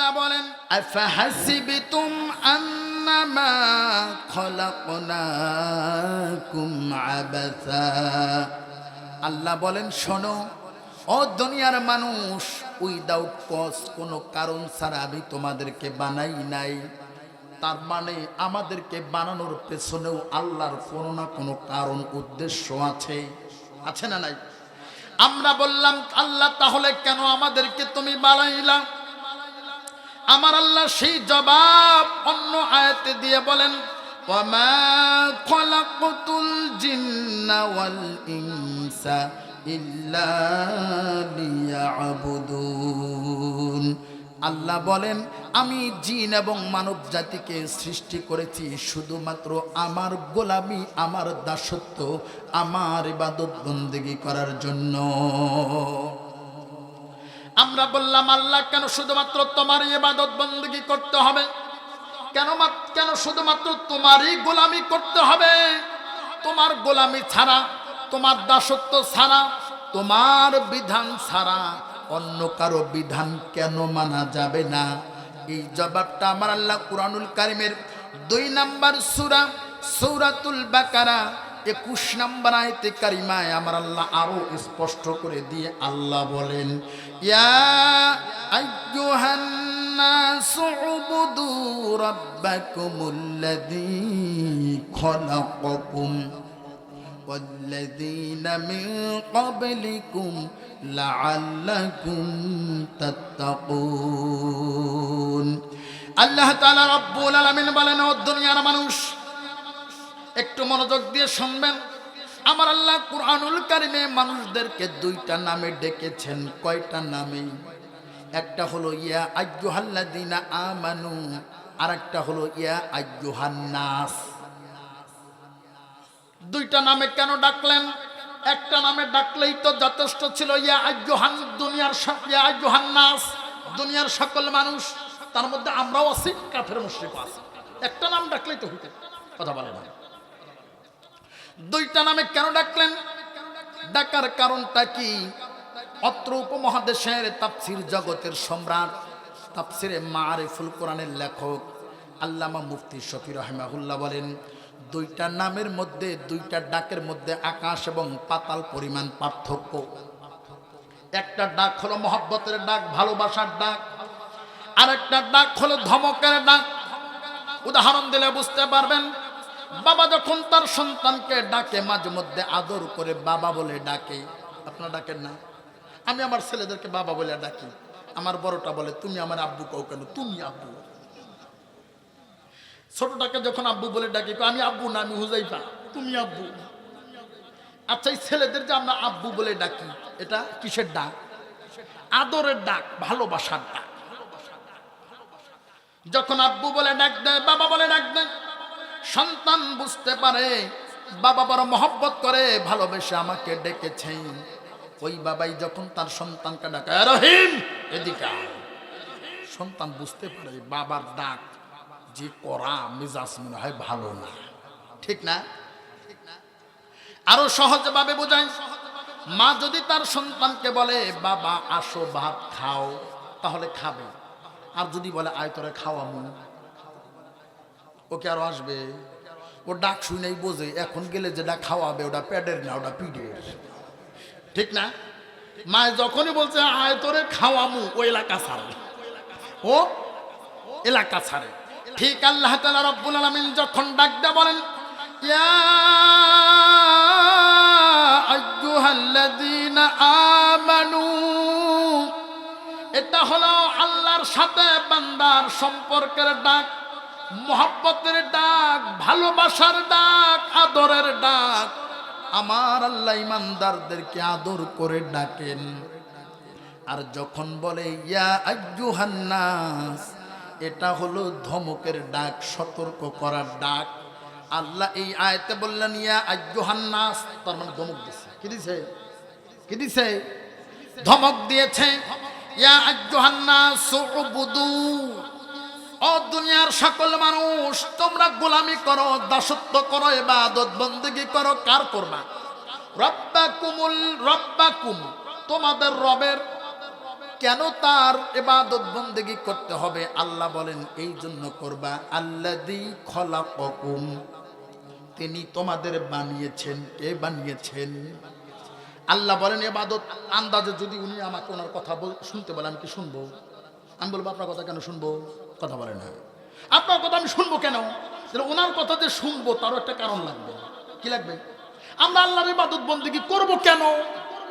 আল্লাহ বলেন আফাহাসিবতুম আন্নামা খলাকনাকুম আবাসা। আল্লাহ বলেন শোনো ও দুনিয়ার মানুষ, উইদাউট কজ, কোনো কারণ ছাড়া আমি তোমাদেরকে বানাই নাই। তার মানে আমাদেরকে বানানোর পেছনেও আল্লাহর কোনো না কোনো কারণ উদ্দেশ্য আছে, আছে না নাই? আমরা বললাম আল্লাহ তাহলে কেন আমাদেরকে তুমি বানাইলা? আমার আল্লাহ সেই জবাব অন্য আয়াতে দিয়ে বলেন ওয়ামা খলাকতুল জিন্না ওয়াল ইনসা ইল্লা লিয়াবুদুন। আল্লাহ বলেন আমি জিন এবং মানব জাতিকে সৃষ্টি করেছি শুধুমাত্র আমার গোলামি, আমার দাসত্ব, আমার ইবাদত বন্দেগী করার জন্য। আমরা বললাম আল্লাহ কেন শুধুমাত্র তোমার ইবাদত বন্দেগী করতে হবে? কেন শুধুমাত্র তোমারই গোলামি করতে হবে? তোমার গোলামি ছাড়া, তোমার দাসত্ব ছাড়া, তোমার বিধান ছাড়া অন্য কারো বিধান কেন মানা যাবে না? এই জবাবটা আমার আল্লাহ কুরআনুল কারীমের 2 নম্বর সূরা সূরাতুল বাকারা 21 নম্বর আয়াতে কারিমায় আমার আল্লাহ আরো স্পষ্ট করে দিয়ে আল্লাহ বলেন ইয়া আইয়ুহান নাসু উবুদু রাব্বাকুমুল্লাযী খলাকাকুম والذين من قبلكم لعلكم تتقون। আল্লাহ তাআলা রব্বুল আলামিন বলেন ও দুনিয়ার মানুষ একটু মনোযোগ দিয়ে শুনবেন। আমার আল্লাহ কুরআনুল কারীমে মানুষদেরকে 2টা নামে ডেকেছেন। কয়টা নামে? একটা হলো ইয়া আইয়ুহাল্লাযীনা আমানু, আর একটা হলো ইয়া আইয়ুহান নাস। 2টা নামে কেন ডাকলেন? একটা নামে ডাকলেই তো যথেষ্ট ছিল। ইয়া আইয়ুহান, দুনিয়ার ইয়া আইয়ুহান নাস, দুনিয়ার সকল মানুষ, তার মধ্যে আমরাও আছি, কাফের মুশরিকও আছে। একটা নাম ডাকলেই তো হইতো। কথা বলে না। 2টা নামে কেন ডাকলেন? ডাকার কারণটা কি? অত্র উপমহাদেশের তাফসীর জগতের সম্রাট, তাফসীরে মাআরিফুল কোরআনের লেখক আল্লামা মুফতি শফি রাহিমাহুল্লাহ বলেন 2টা নামের মধ্যে, 2টা ডাকের মধ্যে আকাশ এবং পাতাল পরিমাণ পার্থক্য। একটা ডাক হলো মহব্বতের ডাক, ভালোবাসার ডাক, আর একটা ডাক হলো ধমকের ডাক। উদাহরণ দিলে বুঝতে পারবেন। বাবা যখন তার সন্তানকে ডাকে, মাঝে মধ্যে আদর করে বাবা বলে ডাকে। আপনারা ডাকেন না? আমি আমার ছেলেদেরকে বাবা বলে ডাকি। আমার বড়টা বলে তুমি আমার আব্বু কও কেন? তুমি আব্বু। ছোটটাকে যখন আব্বু বলে ডাকি, আমি আব্বু না, আমি হুজাইফা, তুমি আব্বু। আচ্ছা, এই ছেলেদের যে আমরা আব্বু বলে ডাকি, এটা কিসের ডাক? আদরের ডাক, ভালোবাসার ডাক। যখন আব্বু বলে ডাক দেয়, বাবা বলে ডাক দেয়, সন্তান বুঝতে পারে বাবা বড় মহব্বত করে, ভালোবেসে আমাকে ডেকেছেন। ওই বাবাই যখন তার সন্তানকে ডাকে রহিম এদিকে আয়, সন্তান বুঝতে পারে বাবার ডাক যে করা মেজাজ মনে হয় ভালো না। ঠিক না? আরো সহজভাবে বোঝাই, মা যদি তার সন্তানকে বলে বাবা আসো ভাত খাও, তাহলে খাবে। আর যদি বলে আয় তোরে খাওয়ামু, ওকে আরো আসবে? ও ডাক শুনেই বোঝে এখন গেলে যেটা খাওয়াবে ওটা পেটের না, ওটা পিঠের। ঠিক না? মা যখনই বলছে আয় তোরে খাওয়ামু, ও এলাকা ছাড়ে, ও এলাকা ছাড়ে। ঠিক আল্লাহ তাআলা রব্বুল আলামিন যখন ডাক দেয়া বলেন ইয়া আইয়ুহাল্লাযীনা আমানু, এটা হলো আল্লাহর সাথে বান্দার সম্পর্কের ডাক, মহব্বতের ডাক, ভালোবাসার ডাক, আদরের ডাক। আমার আল্লাহ ইমানদারদেরকে আদর করে ডাকেন। আর যখন বলে ইয়া আইয়ুহান নাস, এটা হলো ধমকের ডাক, সতর্ক করার ডাক। আল্লাহ এই আয়াতে বললেন ইয়া আইয়ুহান নাস, তার মানে ধমক দিয়েছে। কি দিয়েছে? কি দিয়েছে? ধমক দিয়েছে। ইয়া আইয়ুহান নাস উবুদু, ও দুনিয়ার সকল মানুষ তোমরা গোলামি করো, দাসত্ব করো, ইবাদত বন্দেগী করো। কার করবা? রব্বাকুম, তোমাদের রবের। কেন তার ইবাদত বন্দেগী করতে হবে? আল্লাহ বলেন এই জন্য করবা, আল্লাযী খলাকাকুম, তিনি তোমাদের বানিয়েছেন। কে বানিয়েছেন? আল্লাহ বলেন ইবাদত আন্দাজে যদি উনি আমাকে ওনার কথা শুনতে বলে আমি কি শুনবো? আমি বলবো আপনার কথা কেন শুনবো? কথা বলে না। আপনার কথা আমি শুনবো কেন? ওনার কথা যে শুনবো তারও একটা কারণ লাগবে। কি লাগবে? আমরা আল্লাহর ইবাদত বন্দেগী করব কেন?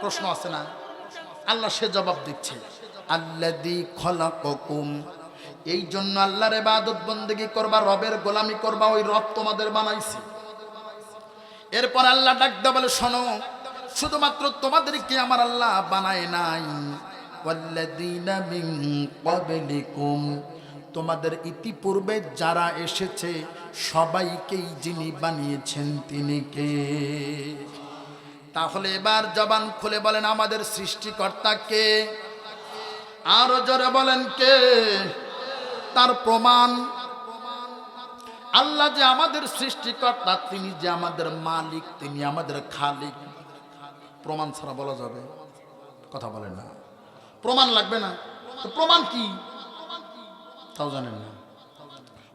প্রশ্ন আছে না? আল্লাহ সে জবাব দিচ্ছে, আল্লাযী খলাকাকুম, এই জন্য আল্লাহর ইবাদত বন্দেগী করবা, রবের গোলামি করবা, ওই রব তোমাদের বানাইছে। এরপর আল্লাহ ডাক দিয়ে বলে, শোনো, শুধুমাত্র তোমাদেরকে আমার আল্লাহ বানায় নাই, ওয়াল্লাযীনা মিন ক্বাবলিকুম, তোমাদের ইতিপূর্বে যারা এসেছে সবাইকেই যিনি বানিয়েছেন তিনি কে? তাহলে এবার জবান খুলে বলেন আমাদের সৃষ্টিকর্তা কে? আরো জোরে বলেন কে? তার প্রমাণ আল্লাহ যে আমাদের সৃষ্টিকর্তা, তিনি যে আমাদের মালিক, তিনি আমাদের খালিক। প্রমাণ ছাড়া বলা যাবে? কথা বলেন না। প্রমাণ লাগবে না? তো প্রমাণ কি তাও জানেন না।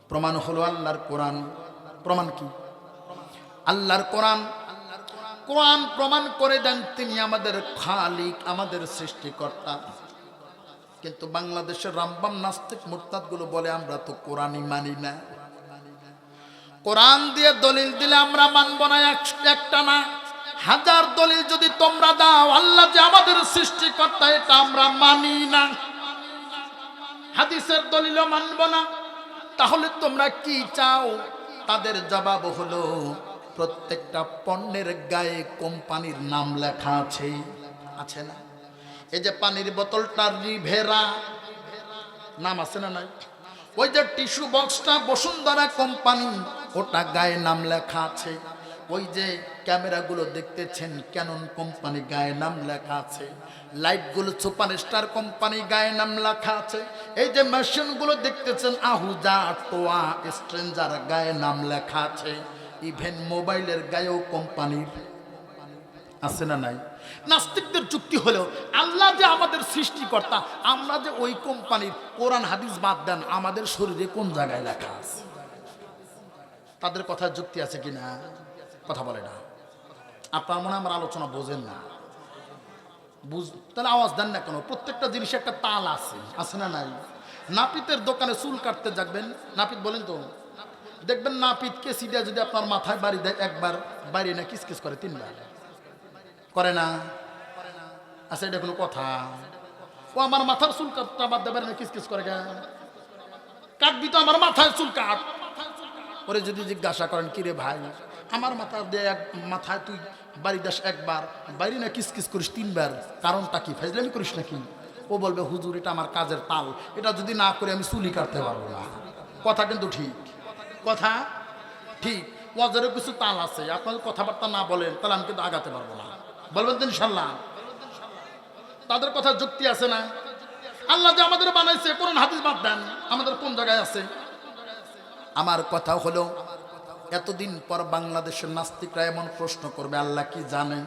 প্রমাণ হলো আল্লাহর কোরআন। প্রমাণ কি? আল্লাহর কোরআন। কোরআন প্রমাণ করে দেন তিনি আমাদের খালিক, আমাদের সৃষ্টিকর্তা। কিন্তু বাংলাদেশের রামবাম নাস্তিক মুরতাদ গুলো বলে আমরা তো কোরআনই মানি না। কোরআন দিয়ে দলিল দিলে আমরা মানব না, একটা না হাজার দলিল যদি তোমরা দাও আল্লাহ যে আমাদের সৃষ্টিকর্তা এটা আমরা মানি না, হাদিসের দলিলও মানব না। তাহলে তোমরা কি চাও? তাদের জবাব হলো প্রত্যেকটা পণ্যের গায়ে কোম্পানির নাম লেখা আছে, আছে না? এই যে পানির বোতলটা রিভেরা নাম আছে না নাই? ওই যে টিস্যু বক্সটা বসুন্ধরা কোম্পানি, ওটা গায়ে নাম লেখা আছে। ওই যে ক্যামেরাগুলো দেখতেছেন ক্যানন কোম্পানি, গায়ে নাম লেখা আছে। লাইটগুলো সুপার স্টার কোম্পানি, গায়ে নাম লেখা আছে। এই যে মেশিনগুলো দেখতেছেন আহুজা, টোয়া, স্ট্রেঞ্জার, গায়ে নাম লেখা আছে। ইভেন মোবাইলের গায়েও কোম্পানির আছে না নাই? নাস্তিকদের যুক্তি হলো আল্লাহ যে আমাদের সৃষ্টিকর্তা, আমরা যে ওই কোম্পানির, কোরআন হাদিস বাদ দেন, আমাদের শরীরে কোন জায়গায় লেখা আছে? তাদের কথা যুক্তি আছে কিনা? কথা বলে না। আপনার মনে আমার আলোচনা বোঝেন না, তাহলে আওয়াজ দেন না কেন? প্রত্যেকটা জিনিসে একটা তাল আছে, আছে না নাই? নাপিতের দোকানে চুল কাটতে যাবেন, নাপিত বলেন তো, দেখবেন নাপিতকে সিধা যদি আপনার মাথায় বাড়ি দেয় একবার, বাড়ি না কিসকিস করে তিনবার, করে না? আচ্ছা, এটা কোনো কথা? ও আমার মাথার চুল কাটটা বাদ দেবে না কিসকিস করে, কাটবি তো আমার মাথায় চুল কাট। ওরে যদি জিজ্ঞাসা করেন কিরে ভাই আমার মাথা দিয়ে মাথায় তুই বাড়ি দাস একবার, বাইরে না কিসকিস করিস তিনবার, কারণটা কি? ফাইজলামি করিস নাকি? ও বলবে হুজুর এটা আমার কাজের তাল, এটা যদি না করে আমি চুলি কাটতে পারবো না। কথা কিন্তু ঠিক, কথা ঠিক। ওয়াজেরও কিছু তাল আছে, আপনার কথাবার্তা না বলেন তাহলে আমি কিন্তু আগাতে পারবো না। বলবেন তো ইনশাল্লাহ? তাদের কথা যুক্তি আছে না? আল্লাহ যে আমাদের বানাইছে, কোরআন হাদিস বাদ দেন, আমাদের কোন জায়গায় আছে? আমার কথা হলো এতদিন পর বাংলাদেশের নাস্তিকরা এমন প্রশ্ন করবে আল্লাহ কি জানেন?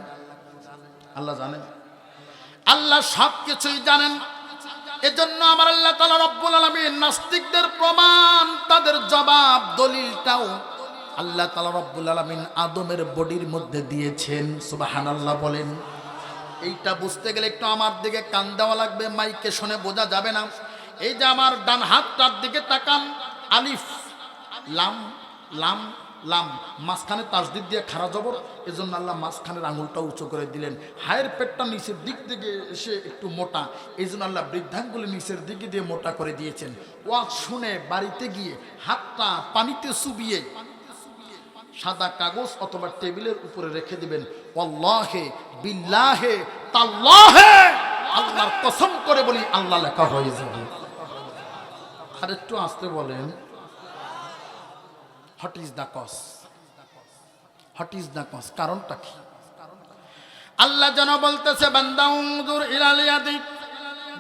আল্লাহ জানেন? আল্লাহ সব কিছুই জানেন। এজন্য আমার আল্লাহ তাআলা রব্বুল আলামিন নাস্তিকদের প্রমাণ, তাদের জবাব, দলিলটাও আল্লাহ তাআলা রব্বুল আলামিন আদমের বডির মধ্যে দিয়েছেন। সুবহানাল্লাহ বলেন। এইটা বুঝতে গেলে একটু আমার দিকে কান দেওয়া লাগবে, মাইকে শুনে বোঝা যাবে না। এই যে আমার ডান হাতটার দিকে তাকান, আলিফ লাম লাম লাম, মাঝখানে তাসদিদ দিয়ে খাড়া জবর, এজন্য আল্লাহ মাঝখানের আঙুলটা উঁচু করে দিলেন। হায়ের পেটটা নিচের দিক থেকে এসে একটু মোটা, এই জন্য আল্লাহ বৃদ্ধাঙ্গুলি নিচের দিকে দিয়ে মোটা করে দিয়েছেন। ওয়াজ শুনে বাড়িতে গিয়ে হাতটা পানিতে চুবিয়ে সাদা কাগজ অথবা টেবিলের উপরে রেখে দিবেন। আল্লাহে বিল্লাহে তাল্লাহে, আল্লাহর কসম করে বলি আল্লাহ লেখা হয়ে যাবে। আর একটু আসতে বলেন, what is the cause? What is the cause? কারণটা কি? আল্লাহ যেন বলতেছে বান্দা উনজুর ইলাল ইয়াদি,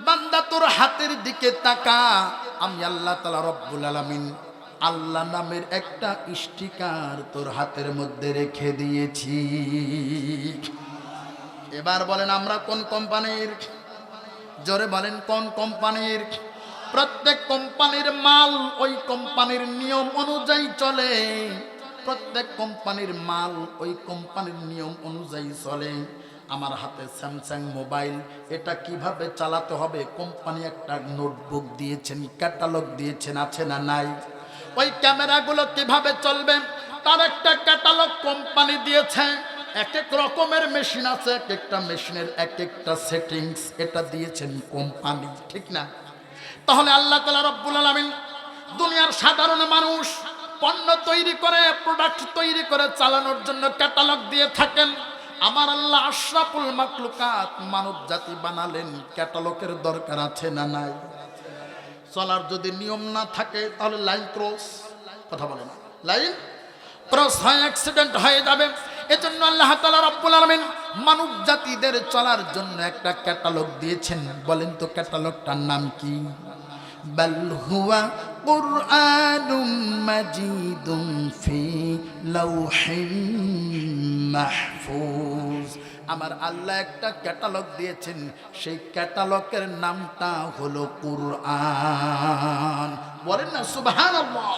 বান্দা তোর হাতের দিকে তাকা, আমি আল্লাহ তাআলা রব্বুল আলামিন আল্লাহ নামের একটা স্টিকার তোর হাতের মধ্যে রেখে দিয়েছি। এবার বলেন আমরা কোন কোম্পানির? জোরে বলেন কোন কোম্পানির? প্রত্যেক কোম্পানির মাল ওই কোম্পানির নিয়ম অনুযায়ী চলে। প্রত্যেক কোম্পানির মাল ওই কোম্পানির নিয়ম অনুযায়ী চলে। আমার হাতে স্যামসাং মোবাইল, এটা কিভাবে চালাতে হবে কোম্পানি একটা নোটবুক দিয়েছেন, ক্যাটালগ দিয়েছেন, আছে না নাই? ওই ক্যামেরাগুলো কিভাবে চলবে তার একটা ক্যাটালগ কোম্পানি দিয়েছে। এক এক রকমের মেশিন আছে, এক একটা মেশিনের এক একটা সেটিংস, এটা দিয়েছেন কোম্পানি, ঠিক না? তাহলে আল্লাহ তাআলা রব্বুল আলামিন দুনিয়ার সাধারণ মানুষ পণ্য তৈরি করে, প্রোডাক্ট তৈরি করে চালানোর জন্য ক্যাটালগ দিয়ে থাকেন। আমার আল্লাহ আশরাফুল মাখলুকাত মানব জাতি বানালেন, ক্যাটালগের দরকার আছে না নাই? চলার যদি নিয়ম না থাকে তাহলে লাইন ক্রস, কথা বলেন, লাইন ক্রস হয়, অ্যাক্সিডেন্ট হয়ে যাবে। এজন্য আল্লাহ তাআলা রব্বুল আলামিন মানব জাতিদের চলার জন্য একটা ক্যাটালগ দিয়েছেন। বলেন তো ক্যাটালগটার নাম কি? বাল হুয়া কুরআনুম মাজিদুম ফি লাউহিন মাহফুজ। আমার আল্লাহ একটা ক্যাটালগ দিয়েছেন, সেই ক্যাটালগের নামটা হলো কুরআন। বলেন না সুবহানাল্লাহ।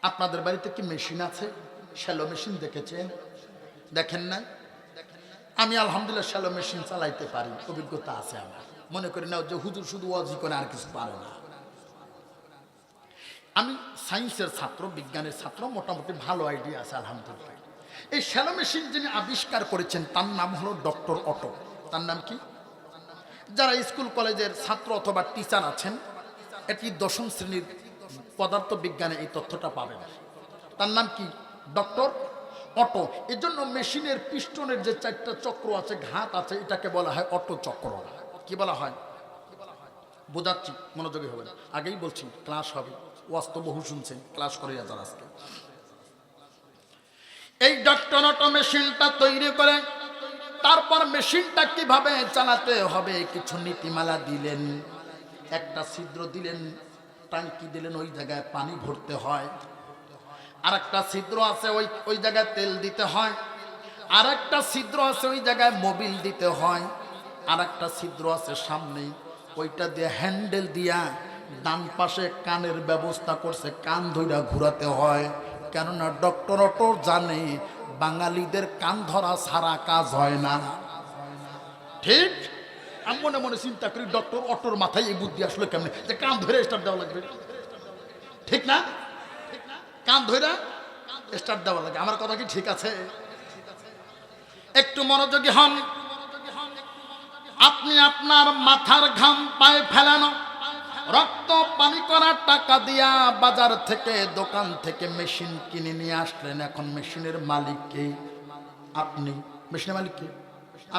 আপনাদের বাড়িতে কি মেশিন আছে? শ্যালো মেশিন দেখেছেন? দেখেন না? আমি আলহামদুলিল্লাহ শ্যালো মেশিন চালাইতে পারি, অভিজ্ঞতা আছে আমার। মনে করি না যে হুজুর শুধু ওয়াজি করে আর কিছু পারে না। আমি সায়েন্সের ছাত্র, বিজ্ঞানের ছাত্র, মোটামুটি ভালো আইডিয়া আছে আলহামদুলিল্লাহ। এই শ্যালো মেশিন যিনি আবিষ্কার করেছেন তার নাম হলো ডক্টর অটো। তার নাম কি? যারা স্কুল কলেজের ছাত্র অথবা টিচার আছেন, এটি 10ম শ্রেণীর পদার্থ বিজ্ঞানে এই তথ্যটা পাবেন। তার নাম কি? Doctor auto. এজন্য মেশিনের পিস্টনের যে 4টা চক্র আছে, ঘাত আছে, এটাকে বলা হয় অটো চক্র। কি বলা হয়? বোঝাচ্ছি, মনোযোগী হবেন। আগেই বলছি ক্লাস হবে, ওয়াজ তো বহু শুনছেন, ক্লাস করে যান আজকে। এই ডক্টর অটো মেশিনটা তৈরি করে তারপর মেশিনটা কিভাবে চালাতে হবে কিছু নীতিমালা দিলেন। একটা ছিদ্র দিলেন, ট্যাঙ্কি দিলেন, ওই জায়গায় পানি ভরতে হয়। আর একটা ছিদ্র আছে, ওই জায়গায় তেল দিতে হয়। আর একটা ছিদ্র আছে, ওই জায়গায় মোবিল দিতে হয়। আর একটা ছিদ্র আছে সামনে, ওইটা দিয়ে হ্যান্ডেল দিয়া ডান পাশে কানের ব্যবস্থা করছে, কান ধইরা ঘুরাতে হয়। কেননা ডক্টর অটো জানে বাঙালিদের কান ধরা ছাড়া কাজ হয় না, ঠিক? আমি মনে মনে চিন্তা করি ডক্টর অটোর মাথায় এই বুদ্ধি আসলে কেমনে যে কান ধরে স্টার্ট দেওয়া লাগবে, ঠিক না? কান ধরে স্টার্ট দেওয়া লাগে। আমার কথা কি ঠিক আছে? একটু মনোযোগী হন। আপনি আপনার মাথার ঘাম পায়ে ফেলানো, রক্ত পানি করার টাকা দিয়া বাজার থেকে, দোকান থেকে মেশিন কিনে নিয়ে আসলেন। এখন মেশিনের মালিক কে? আপনি। মেশিনের মালিক কে?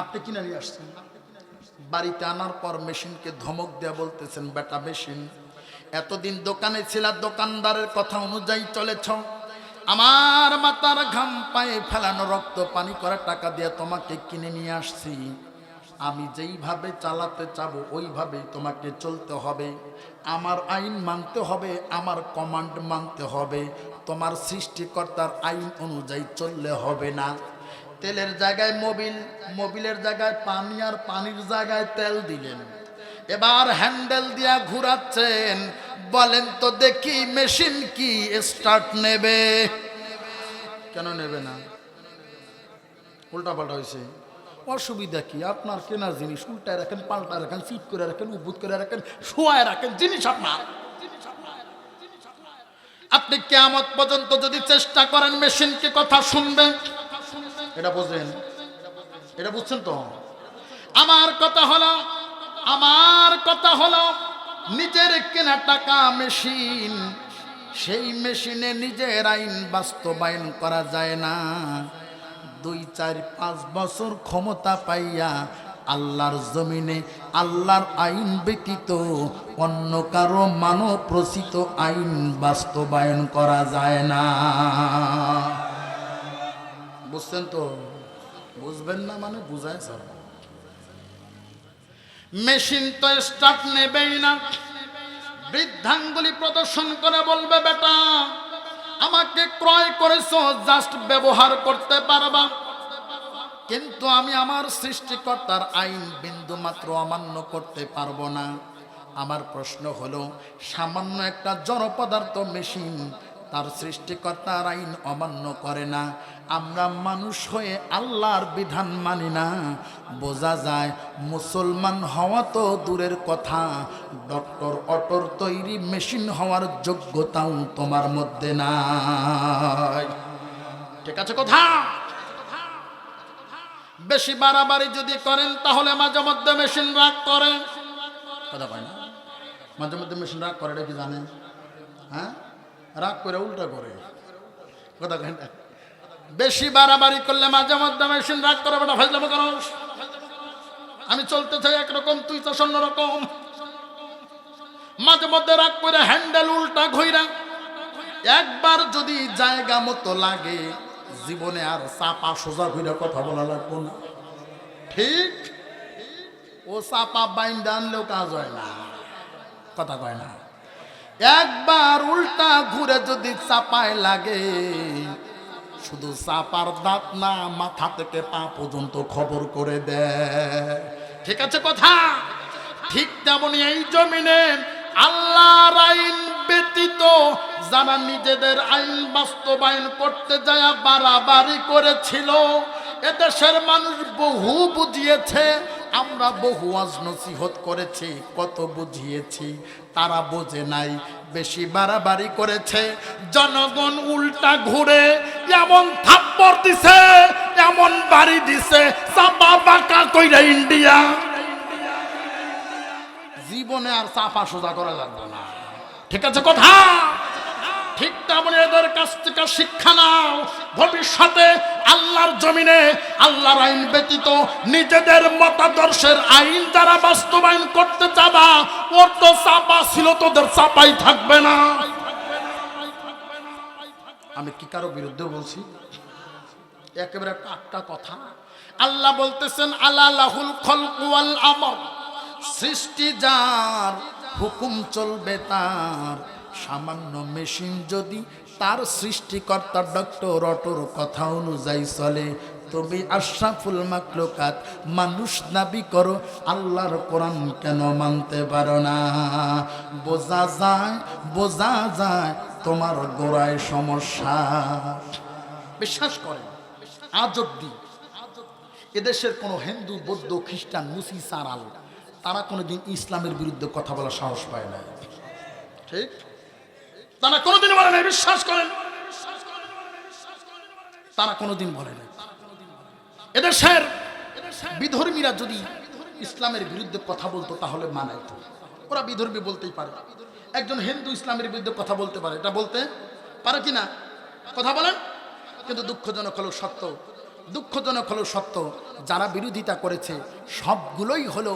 আপনি কিনে নিয়ে আসছেন। বাড়িতে আনার পর মেশিনকে ধমক দেয়া বলতেছেন, বেটা মেশিন, এতদিন দোকানে ছিল, দোকানদারের কথা অনুযায়ী চলেছ। আমার মাথার ঘাম পায়ে ফেলানো, রক্ত পানি করা টাকা দিয়ে তোমাকে কিনে নিয়ে আসছি। আমি যেইভাবে চালাতে চাবো ওইভাবেই তোমাকে চলতে হবে। আমার আইন মানতে হবে, আমার কমান্ড মানতে হবে। তোমার সৃষ্টিকর্তার আইন অনুযায়ী চললে হবে না। তেলের জায়গায় মোবিল, মোবিলের জায়গায় পানি, আর পানির জায়গায় তেল দিলেন। এবার হ্যান্ডেল দিয়া ঘুরাচ্ছেন। বলেন তো দেখি মেশিন কি স্টার্ট নেবে? কেন নেবে না? উল্টা পাল্টা হয়েছে। অসুবিধা কি? আপনার কেনা জিনিস উল্টায় রাখেন, পাল্টায় রাখেন, ফিট করে রাখেন, উদ্ভুত করে রাখেন, শোয়ায় রাখেন, জিনিস আপনার। আপনি কিয়ামত পর্যন্ত যদি চেষ্টা করেন মেশিনকে কথা শুনবেন, এটা বুঝেন, এটা বুঝছেন তো? আমার কথা হলো নিজের কেনা টাকা মেশিন, সেই মেশিনে নিজের আইন বাস্তবায়ন করা যায় না। 2, 4, 5 বছর ক্ষমতা পাইয়া আল্লাহর জমিনে আল্লাহর আইন ব্যতীত অন্য কারো মানব প্রসিত আইন বাস্তবায়ন করা যায় না। বুঝছেন তো? বুঝবেন না মানে বুঝায় স্যার। মেশিন তো স্টার্ট নেবেই না। বৃদ্ধাঙ্গুলি প্রদর্শন করে বলবে, বেটা আমাকে ক্রয় করেছো, জাস্ট ব্যবহার করতে পারবা, কিন্তু আমি আমার সৃষ্টিকর্তার আইন বিন্দু মাত্র অমান্য করতে পারবো না। আমার প্রশ্ন হলো, সামান্য একটা জড় পদার্থ মেশিন তার সৃষ্টিকর্তার আইন অমান্য করে না, আমরা মানুষ হয়ে আল্লাহর বিধান মানি না। বোঝা যায় মুসলমান হওয়া তো দূরের কথা, ডক্টর অটোর তৈরি মেশিন হওয়ার যোগ্যতাও তোমার মধ্যে নাই। ঠিক আছে কথা? বেশি বাড়াবাড়ি যদি করেন তাহলে মাঝে মধ্যে মেশিন রাগ করে। কথা কয় না? মাঝে মধ্যে মেশিন রাগ করে, এটা কি জানেন? হ্যাঁ, রাগ করে উল্টা করে। কথা কয় না? বেশি বাড়াবাড়ি করলে মাঝে মধ্যে মেশিন রাগ করে। বেটা ফাজলামো করো, আমি চলতে চাই একরকম, তুই চাস অন্যরকম। মাঝে মধ্যে রাগ করে হ্যান্ডেল উল্টা ঘুইরা। একবার যদি জায়গা মতো লাগে, জীবনে আর চাপা সোজা ঘুরে কথা বলা লাগবো না। ঠিক? ও চাপা বাইন্দা আনলেও কাজ হয় না। কথা কয় না? একবার উল্টা ঘুরে যদি চাপায় লাগে, শুধু চাপার দাঁত না, মাথা থেকে পা পর্যন্ত খবর করে দেয়। ঠিক আছে কথা? ঠিক তেমনি এই জমিনে আল্লাহর আইন ব্যতীত যারা নিজেদের আইন বাস্তবায়ন করতে যায় বাড়াবাড়ি করেছিল, এদেশের মানুষ বহু বুঝিয়েছে, আমরা বহু ওয়াজ নসিহত করেছি, কত বুঝিয়েছি, তারা বোঝে নাই। বেশি বাড়াবাড়ি করেছে, জনগণ উল্টা ঘুরে এমন থাপ্পড় দিছে, এমন বাড়ি দিছে, চাপা বাঁকা কইরা ইন্ডিয়া। জীবনে আর চাপা সোজা করা লাগবে না। ঠিক আছে কথা? ঠিক তেমনি এদের কাছ থেকে শিক্ষা নাও। ভবিষ্যতে আল্লাহর জমিনে আল্লাহর আইন ব্যতীত নিজেদের মতাদর্শের আইন যারা বাস্তবায়ন করতে যাবা, ওর তো চাপা ছিল, তোদের চাপাই থাকবে না। আমি কি কারো বিরুদ্ধে বলছি? একেবারে একটা কথা। আল্লাহ বলতেছেন, আলা লাহুল খলকু ওয়াল আমর, সৃষ্টি যার, হুকুম চলবে তার। সামান্য মেশিন যদি তার সৃষ্টিকর্তা ডক্টর অটোর কথা অনুযায়ী চলে, তবে আশরাফুল মাখলুকাত মানুষ দাবি করো, আল্লাহর কোরআন কেন মানতে পারো না? বোঝা যায় তোমার গোড়ায় সমস্যা। বিশ্বাস করেন, আজ অব্দি এদেশের কোনো হিন্দু, বৌদ্ধ, খ্রিস্টান, মুসি, সারাল তারা কোনোদিন ইসলামের বিরুদ্ধে কথা বলার সাহস পায় না। ঠিক? তারা কোনোদিন বলে নাই। বিশ্বাস করেন, তারা কোনোদিন বলে নাই। এদেশের বিধর্মীরা যদি ইসলামের বিরুদ্ধে কথা বলতো তাহলে মানাইতো। ওরা বিধর্মী বলতেই পারে। একজন হিন্দু ইসলামের বিরুদ্ধে কথা বলতে পারে, এটা বলতে পারে কিনা? কথা বলেন। কিন্তু দুঃখজনক হলো সত্য, যারা বিরোধিতা করেছে সবগুলোই হলো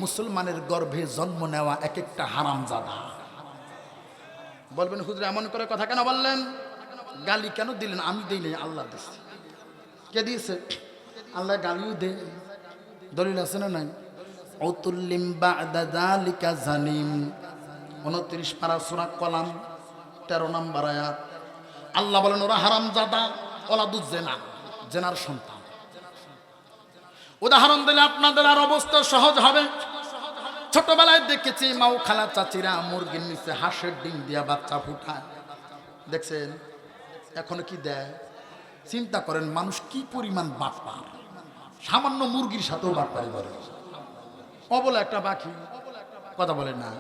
মুসলমানের গর্ভে জন্ম নেওয়া এক একটা হারামজাদা। বলবেন, হুজুর এমন করে কথা কেন বললেন? গালি কেন দিলেন? আমি দিই নাই, আল্লাহ দিয়েছে। কে দিয়েছে? আল্লাহ গালিও দে, দলিল আছে না নাই? অতুল্লিম বা'দা যালিকা জানিম, 29 পারা সূরা কলাম 13 নম্বর আয়াত। আল্লাহ বলেন, ওরা হারামজাদা, ওলাদুজ জেনা, জেনার সন্তান। উদাহরণ দিলে আপনাদের আর অবস্থা সহজ হবে। ছোটবেলায় দেখেছি মাও খালা চাচিরা মুরগির নিচে হাঁসের ডিম দিয়া বাচ্চা ফুটায়, দেখছেন? এখনো কি দেয়? চিন্তা করেন মানুষ কি পরিমাণ বাটপার। সামান্য মুরগির সাথেও বাটপারি করে। অবলা একটা পাখি, কথা বলে না।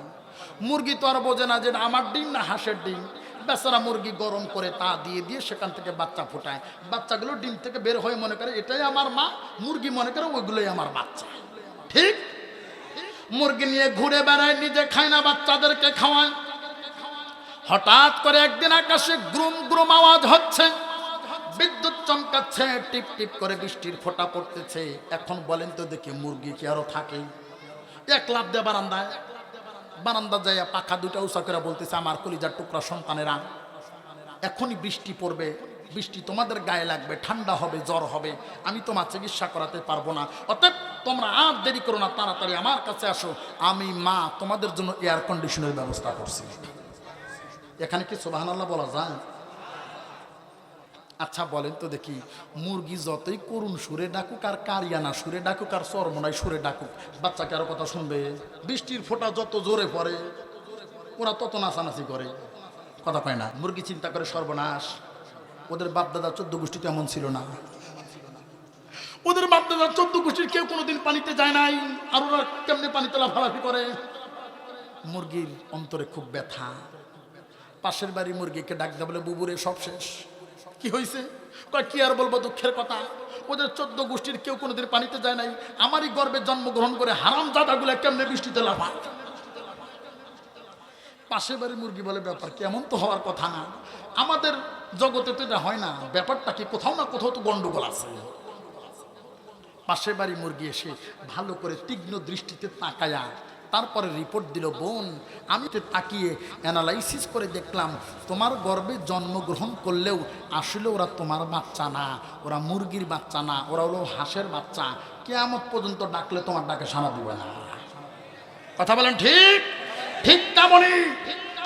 মুরগি তো আর বোঝে না যে আমার ডিম না হাঁসের ডিম। বেচারা মুরগি গরম করে তা দিয়ে দিয়ে সেখান থেকে বাচ্চা ফোটায়। বাচ্চাগুলো ডিম থেকে বের হয়ে মনে করে এটাই আমার মা, মুরগি মনে করে ওইগুলোই আমার বাচ্চা। ঠিক? মুরগি নিয়ে ঘুরে বেড়ায়, নিজে খায় না, বাচ্চাদেরকে খাওয়ায়। হঠাৎ করে একদিন আকাশে গ্রুম গ্রুম আওয়াজ হচ্ছে, বিদ্যুৎ চমকাচ্ছে, টিপ টিপ করে বৃষ্টির ফোঁটা পড়তেছে। এখন বলেন তো দেখি, মুরগি কি আরো থাকে? এক লাফ দিয়ে বারান্দা যাইয়া পাখা দুটা উঁচা করে বলতেছে, আমার কলিজার টুকরা সন্তানেরা, এখনই বৃষ্টি পড়বে, বৃষ্টি তোমাদের গায়ে লাগবে, ঠান্ডা হবে, জ্বর হবে, আমি তোমার চিকিৎসা করাতে পারবো না। অতএব তোমরা আর দেরি করো না, তাড়াতাড়ি আমার কাছে আসো, আমি মা তোমাদের জন্য এয়ার কন্ডিশনের ব্যবস্থা করছি। এখানে কি সুবহানাল্লাহ বলা যায়? আচ্ছা বলেন তো দেখি, মুরগি যতই করুণ সুরে ডাকুক আর কারিয়ানা সুরে ডাকুক আর চরমনায় সুরে ডাকুক, বাচ্চা কারো কথা শুনবে? বৃষ্টির ফোঁটা যত জোরে পড়ে ওরা তত নাচানাচি করে, কথা কয় না। মুরগি চিন্তা করে সর্বনাশ, ওদের বাপদাদা 14 গোষ্ঠী তো এমন ছিল না, ওদের বাপদাদা 14 গোষ্ঠীর কেউ কোনোদিন পানিতে যায় নাই, আর ওরা কেমনে পানিতে লাফালাফি করে। মুরগির অন্তরে খুব ব্যথা। পাশের বাড়ি মুরগিকে ডাক দেয়, বলে বুবুরে সব শেষ। কি হয়েছে? কয় কি আর বলবো, দুঃখের কথা, ওদের 14 গোষ্ঠীর কেউ কোনোদিন পানিতে যায় নাই, আমারই গর্বে জন্মগ্রহণ করে হারাম জাদাগুলা কেমনে বৃষ্টিতে লাফায়। পাশের বাড়ি মুরগি বলে, ব্যাপার কেমন তো হওয়ার কথা না, আমাদের জগতে তো এটা হয় না, ব্যাপারটা কি কোথাও না কোথাও তো গন্ডগোল আছে। পাশের বাড়ি মুরগি এসে ভালো করে তীক্ষ্ণ দৃষ্টিতে তাকায়া তারপরে রিপোর্ট দিল, বোন আমি তো তাকিয়ে অ্যানালাইসিস করে দেখলাম তোমার গর্ভে জন্মগ্রহণ করলেও আসলে ওরা তোমার বাচ্চা না, ওরা মুরগির বাচ্চা না, ওরা হলো হাঁসের বাচ্চা, কিয়ামত পর্যন্ত ডাকলে তোমার ডাকে সাড়া দিবে না। কথা বলেন ঠিক? ঠিক তেমনই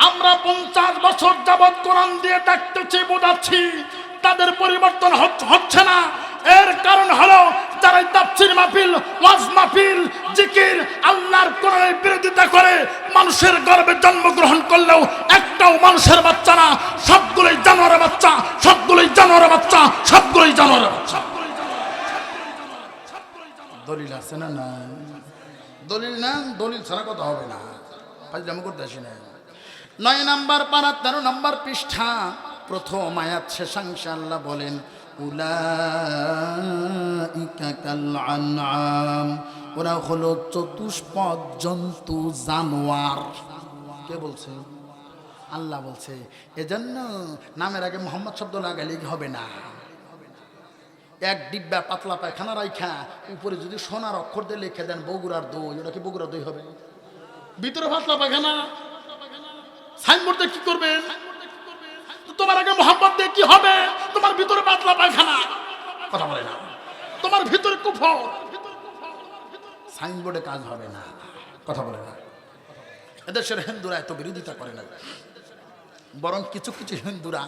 আমরা 50 বছর যাবৎ কোরআন দিয়ে ডাকতেছি, বোঝাচ্ছি, তাদের পরিবর্তন হচ্ছে না। এর কারণ হলো যারা তাফসীর মাহফিল, ওয়াজ মাহফিল, জিকির, আল্লাহর কোরআনের বিরোধিতা করে মানুষের গর্ভে জন্মগ্রহণ করলেও একটাও মানুষের বাচ্চা না, সবগুলোই জানোয়ারের বাচ্চা, সবগুলোই জানোয়ারের বাচ্চা, সবগুলোই জানোয়ারের বাচ্চা। দলিল আছে না? না দলিল না, দলিল ছাড়া কথা হবে না, ফাজলামি করতে আসি না। 9 নম্বর পারা 13 নম্বর পৃষ্ঠা, প্রথম আয়াত শেষাংশে আল্লাহ বলেন, উলাইকা কাল আনআম, ওরা হলো চতুষ্পদ জন্তু, জানোয়ার। কে বলছে? আল্লাহ বলছে। এজন্য নামের আগে মোহাম্মদ শব্দ লাগালে হবে না। এক ডিব্বা পাতলা পায়খানা রাইখা উপরে যদি সোনার অক্ষর দিয়ে লিখে দেন বগুড়ার দই, ওটা কি বগুড়ার দই হবে? ভিতরে পাতলা পায়খানা সাইনবোর্ডে কি করবেন? তোমার আগে মোহাম্মদ দিয়ে কি হবে? তোমার ভিতরে পাতলা পায়খানা, কথা বলে না, তোমার ভিতরে কুফর, সাইনবোর্ডে কাজ হবে না, কথা বলে না। এদেশের হিন্দুরা এত বিরোধিতা করে না, বরং কিছু কিছু হিন্দুরা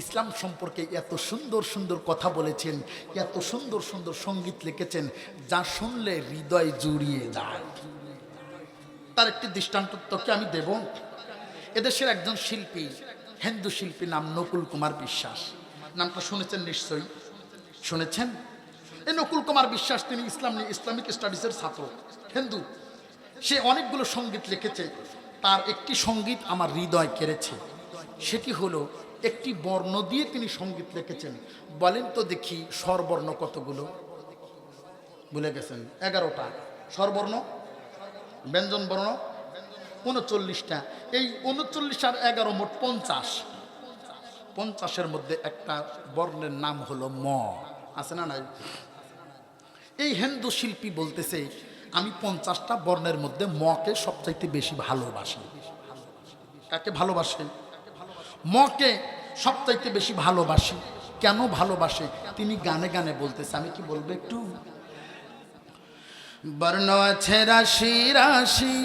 ইসলাম সম্পর্কে এত সুন্দর সুন্দর কথা বলেছেন, এত সুন্দর সুন্দর সঙ্গীত লিখেছেন, যা শুনলে হৃদয় জুড়িয়ে যায়। তার একটি দৃষ্টান্ত তোকে আমি দেব। এদেশের একজন শিল্পী, হিন্দু শিল্পী, নাম নকুল কুমার বিশ্বাস। নামটা শুনেছেন নিশ্চয়ই, শুনেছেন? এই নকুল কুমার বিশ্বাস, তিনি ইসলামিক স্টাডিজের ছাত্র, হিন্দু। সে অনেকগুলো সঙ্গীত লিখেছে, তার একটি সঙ্গীত আমার হৃদয় কেড়েছে। সেটি হলো, একটি বর্ণ দিয়ে তিনি সঙ্গীত লিখেছেন। বলেন তো দেখি স্বরবর্ণ কতগুলো? ভুলে গেছেন? 11টা স্বরবর্ণ, ব্যঞ্জন বর্ণ 39টা। এই 39 আর 11 মোট 50। 50-এর মধ্যে একটা বর্ণের নাম হলো ম, আছে না নাই? এই হিন্দু শিল্পী বলতেছে, আমি 50টা বর্ণের মধ্যে মকে সবচাইতে বেশি ভালোবাসি। কাকে ভালোবাসে? মকে সবচাইতে বেশি ভালোবাসি। কেন ভালোবাসে তিনি গানে গানে বলতেছে, আমি কি বলবো একটু? বর্ণ আছে রাশি রাশি,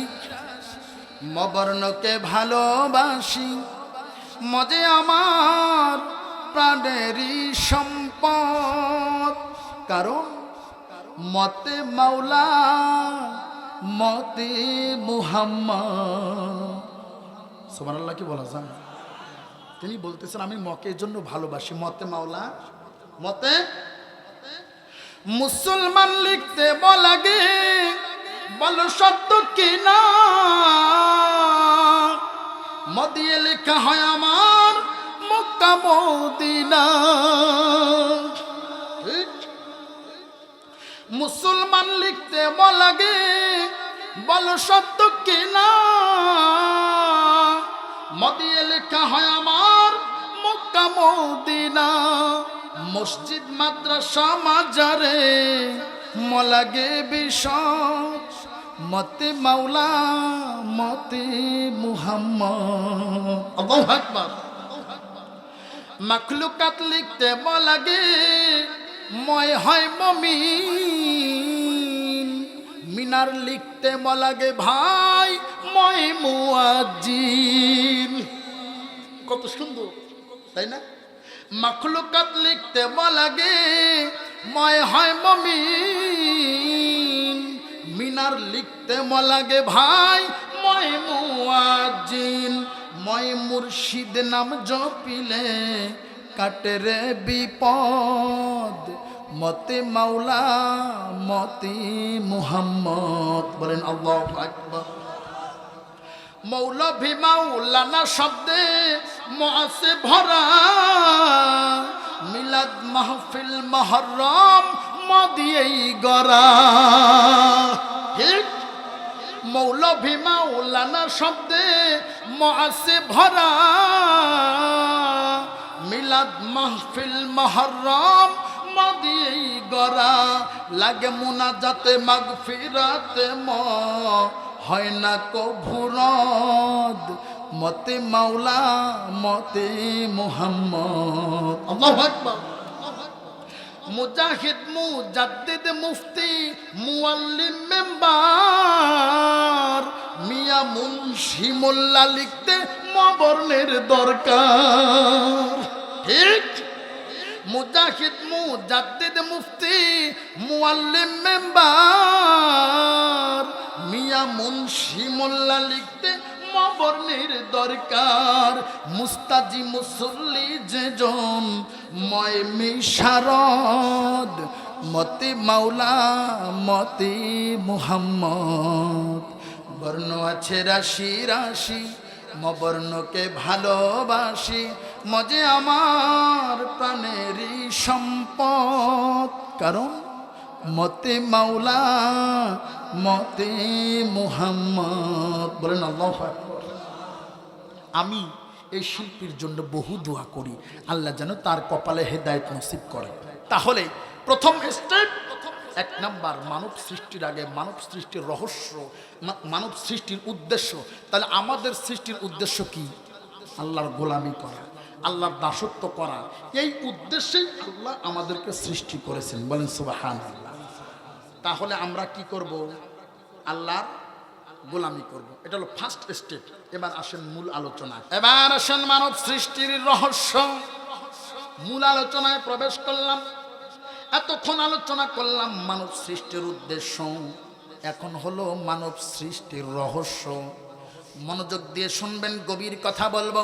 মবর্ণকে ভালোবাসি, মজে আমার প্রাণেরই সম্পদ, কারণ মতে মাওলা মতে মুহাম্মদ। সুবহানাল্লাহ, কি বলা যায়? তিনি বলতেছেন, আমি মকে জন্য ভালোবাসি, মতে মাওলা মতে। মুসলমান লিখতে বলাগে, বলো সত্য কিনা, মদিয়ে লেখা হয় আমার মক্কা মদিনা। মুসলমান লিখতে বলাগে, বলো সত্য কিনা, মদিয়ে লেখা হয় আমার মক্কা মদিনা। মসজিদ মাদ্রাসা মাজারে মলাগে বিষয়, মতে মাওলা মতে মুহাম্মদ। আল্লাহু আকবার। মাখলুকাত লিখতে বলাগে, ময় হয় মুমিন, মিনার লিখতে বলাগে ভাই ময় মুয়াজ্জিন। কত সুন্দর, তাই না? মখলুকাত লিখতে লাগে ময় হয় মমিন, মিনার লিখতে লাগে ভাই ময় মুয়াজ্জিন। ময় মুর্শিদ নাম জপিলে কাটে রে বিপদ, মতে মাওলা মতে মুহাম্মদ। বলেন আল্লাহু আকবার। মৌলভী মাওলানা শব্দে মুআসে ভরা, মিলাদ মাহফিল মুহররম মদিয়েই গড়া। ঠিক, মৌলভী মাওলানা শব্দে মুআসে ভরা, মিলাদ মাহফিল মুহররম মদিয়েই গড়া। লাগে মুনাজাতে মাগফিরাতে হয় না কভুরদ, মতে মাওলা মতে মুহাম্মদ। আল্লাহু আকবার। মুজাহিদ মুজাদ্দিদ মুফতি মুআল্লিম মেম্বার, মিয়া মুন্সি মোল্লা লিখতে মবর্ণের দরকার। ঠিক, মুজাহিদ মুজাদ্দিদ মুফতি মুআল্লিম মেম্বার, মিয়া মুন্সি মোল্লা লিখতে মবর্ণের দরকার। মুস্তাজি মুসল্লি যেজন ময় মিশারদ, মতে মাওলা মতে মুহাম্মদ। বর্ণ আছে রাশি রাশি, মবর্ণকে ভালোবাসি, মজে আমার প্রাণেরই সম্পদ। কারণ মতে মাওলা মতে মুহাম্মদ। বলেন আল্লাহু আকবার। আমি এই শিল্পীর জন্য বহু দোয়া করি, আল্লাহ যেন তার কপালে হেদায়েত নসিব করে। তাহলে প্রথম স্টেপ, এক নাম্বার মানব সৃষ্টির আগে মানব সৃষ্টির রহস্য, মানব সৃষ্টির উদ্দেশ্য। তাহলে আমাদের সৃষ্টির উদ্দেশ্য কি? আল্লাহর গোলামি করা, আল্লাহর দাসত্ব করা। এই উদ্দেশ্যেই আল্লাহ আমাদেরকে সৃষ্টি করেছেন। বলেন সুবহানাল্লাহ। তাহলে আমরা কি করব? আল্লাহর গোলামি করব। এটা হলো ফার্স্ট স্টেপ। এবার আসেন মূল আলোচনা। এবার আসেন মানব সৃষ্টির রহস্য। মূল আলোচনায় প্রবেশ করলাম। এতক্ষণ আলোচনা করলাম মানব সৃষ্টির উদ্দেশ্য, এখন হলো মানব সৃষ্টির রহস্য। মনোযোগ দিয়ে শুনবেন, গভীর কথা বলবো।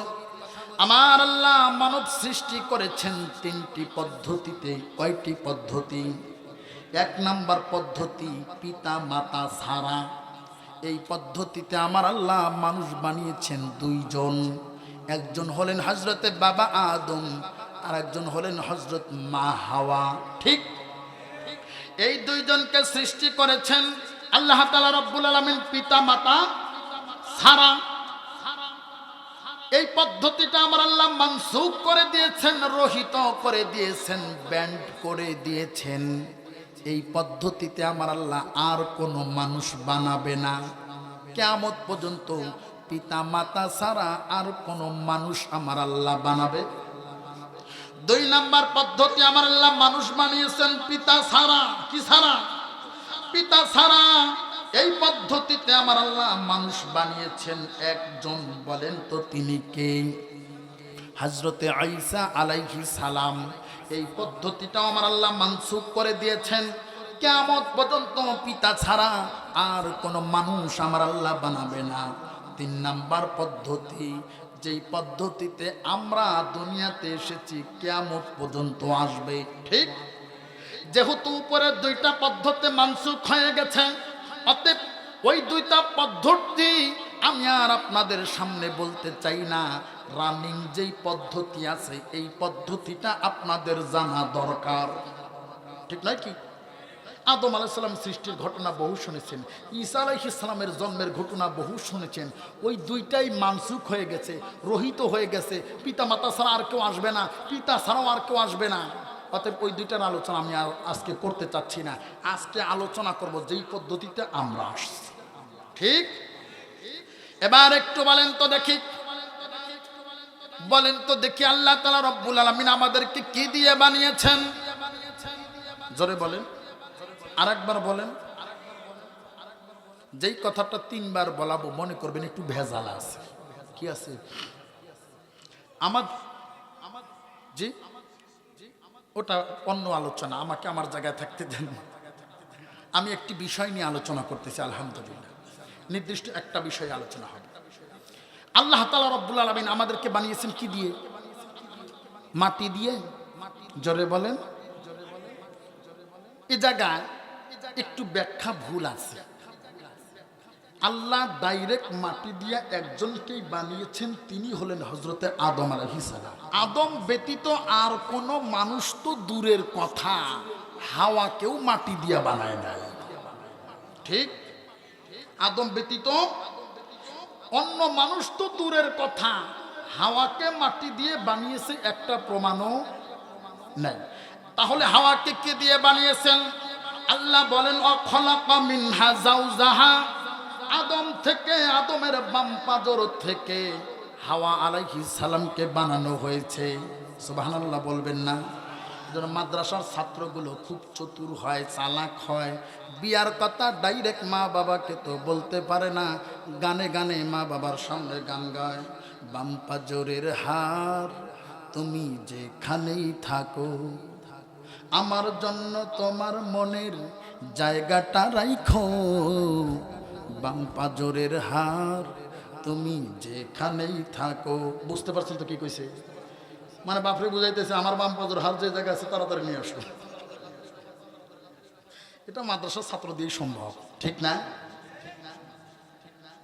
আমার আল্লাহ মানব সৃষ্টি করেছেন তিনটি পদ্ধতিতে। কয়টি পদ্ধতি? এক নাম্বার পদ্ধতি পিতা মাতা ছাড়া। এই পদ্ধতিতে আমার আল্লাহ মানুষ বানিয়েছেন দুইজন। একজন হলেন হযরতে বাবা আদম, আর একজন হলেন হযরত মা হাওয়া। ঠিক, এই দুইজনকে সৃষ্টি করেছেন আল্লাহ তাআলা রব্বুল আলামিন পিতা মাতা ছাড়া। এই পদ্ধতিটা আমার আল্লাহ মানসুখ করে দিয়েছেন, রহিত করে দিয়েছেন, ব্যান্ড করে দিয়েছেন। এই পদ্ধতিতে আমার আল্লাহ আর কোনো মানুষ বানাবে না। কিয়ামত পর্যন্ত পিতা মাতা ছাড়া আর কোনো মানুষ আমার আল্লাহ বানাবে। দুই নাম্বার পদ্ধতি আমার আল্লাহ মানুষ বানিয়েছেন পিতা ছাড়া। কি ছাড়া? পিতা ছাড়া। এই পদ্ধতিতে আমার আল্লাহ মানুষ বানিয়েছেন একজন। বলেন তো তিনি কে? হযরতে ঈসা আলাইহিস সালাম। এই পদ্ধতিটাও আমার আল্লাহ মানসুখ করে দিয়েছেন। কিয়ামত পর্যন্ত পিতা ছাড়া আর কোনো মানুষ আমার আল্লাহ বানাবে না। তিন নাম্বার পদ্ধতি, যেই পদ্ধতিতে আমরা দুনিয়াতে এসেছি কিয়ামত পর্যন্ত আসবে। ঠিক, যেহেতু উপরের দুইটা পদ্ধতি মানসুখ হয়ে গেছে, অতএব ওই দুইটা পদ্ধতি আমি আর আপনাদের সামনে বলতে চাই না। রানিং যেই পদ্ধতি আছে এই পদ্ধতিটা আপনাদের জানা দরকার। ঠিক নয় কি? আদম আলাইহিস সালাম সৃষ্টির ঘটনা বহু শুনেছেন, ঈসা আলাইহিস সালামের জন্মের ঘটনা বহু শুনেছেন। ওই দুইটাই মানসুখ হয়ে গেছে, রহিত হয়ে গেছে। পিতা মাতা ছাড়া আর কেউ আসবে না, পিতা ছাড়াও আর কেউ আসবে না। অতএব ওই দুইটার আলোচনা আমি আর আজকে করতে চাচ্ছি না। আজকে আলোচনা করব যেই পদ্ধতিতে আমরা আসছি। ঠিক, এবার একটু বলেন তো দেখি, বলেন তো দেখি আল্লাহ তাআলা রব্বুল আলামিন আমাদেরকে কি দিয়ে বানিয়েছেন? জোরে বলেন, আরেকবার বলেন। যেই কথাটা তিনবার বলাবো মনে করবেন একটু ভেজাল আছে। কি আছে? আমার জি ওটা অন্য আলোচনা, আমাকে আমার জায়গায় থাকতে দেন। আমি একটি বিষয় নিয়ে আলোচনা করতেছি। আলহামদুলিল্লাহ, নির্দিষ্ট একটা বিষয়ে আলোচনা হবে। আল্লাহ তাআলা রব্বুল আলামিন আমাদেরকে বানিয়েছেন কি দিয়ে? মাটি দিয়ে। জোরে বলেন। এ জায়গায় একটু ব্যাখ্যা ভুল আছে। আল্লাহ ডাইরেক্ট মাটি দিয়ে একজনকেই বানিয়েছেন, তিনি হলেন হযরতে আদম আলাইহিস সালাম। আদম ব্যতীত আর কোনো মানুষ তো দূরের কথা, হাওয়াকেও মাটি দিয়ে বানায় নাই। ঠিক? আদম ব্যতীত অন্য মানুষ তো দূরের কথা, হাওয়াকে মাটি দিয়ে বানিয়েছে একটা প্রমাণও নাই। তাহলে হাওয়াকে কে দিয়ে বানিয়েছেন? আল্লাহ বলেন অখলাকা মিনহা যাওজাহা, আদম থেকে, আদমের বাম পাজর থেকে হাওয়া আলাইহিস সালামকে বানানো হয়েছে। সুবহানাল্লাহ বলবেন না? মাদ্রাসার ছাত্রগুলো খুব চতুর হয়, চালাক হয়, বিয়ার কথা ডাইরেক্ট মা বাবাকে তো বলতে পারে না, গানে গানে মা বাবার সামনে গান গায়। বাম পাজরের হার তুমি যেখানেই থাকো, আমার জন্য তোমার মনের জায়গাটা রাইখো। বাম পাজরের হার তুমি যেখানেই থাকো। বুঝতে পারছেন তো কি কইছে? মানে বাপরে বুঝাইতেছে আমার বাম পাজর হার যে জায়গা আছে তাড়াতাড়ি নিয়ে আসো। এটা মাদ্রাসার ছাত্র দিয়ে সম্ভব, ঠিক না?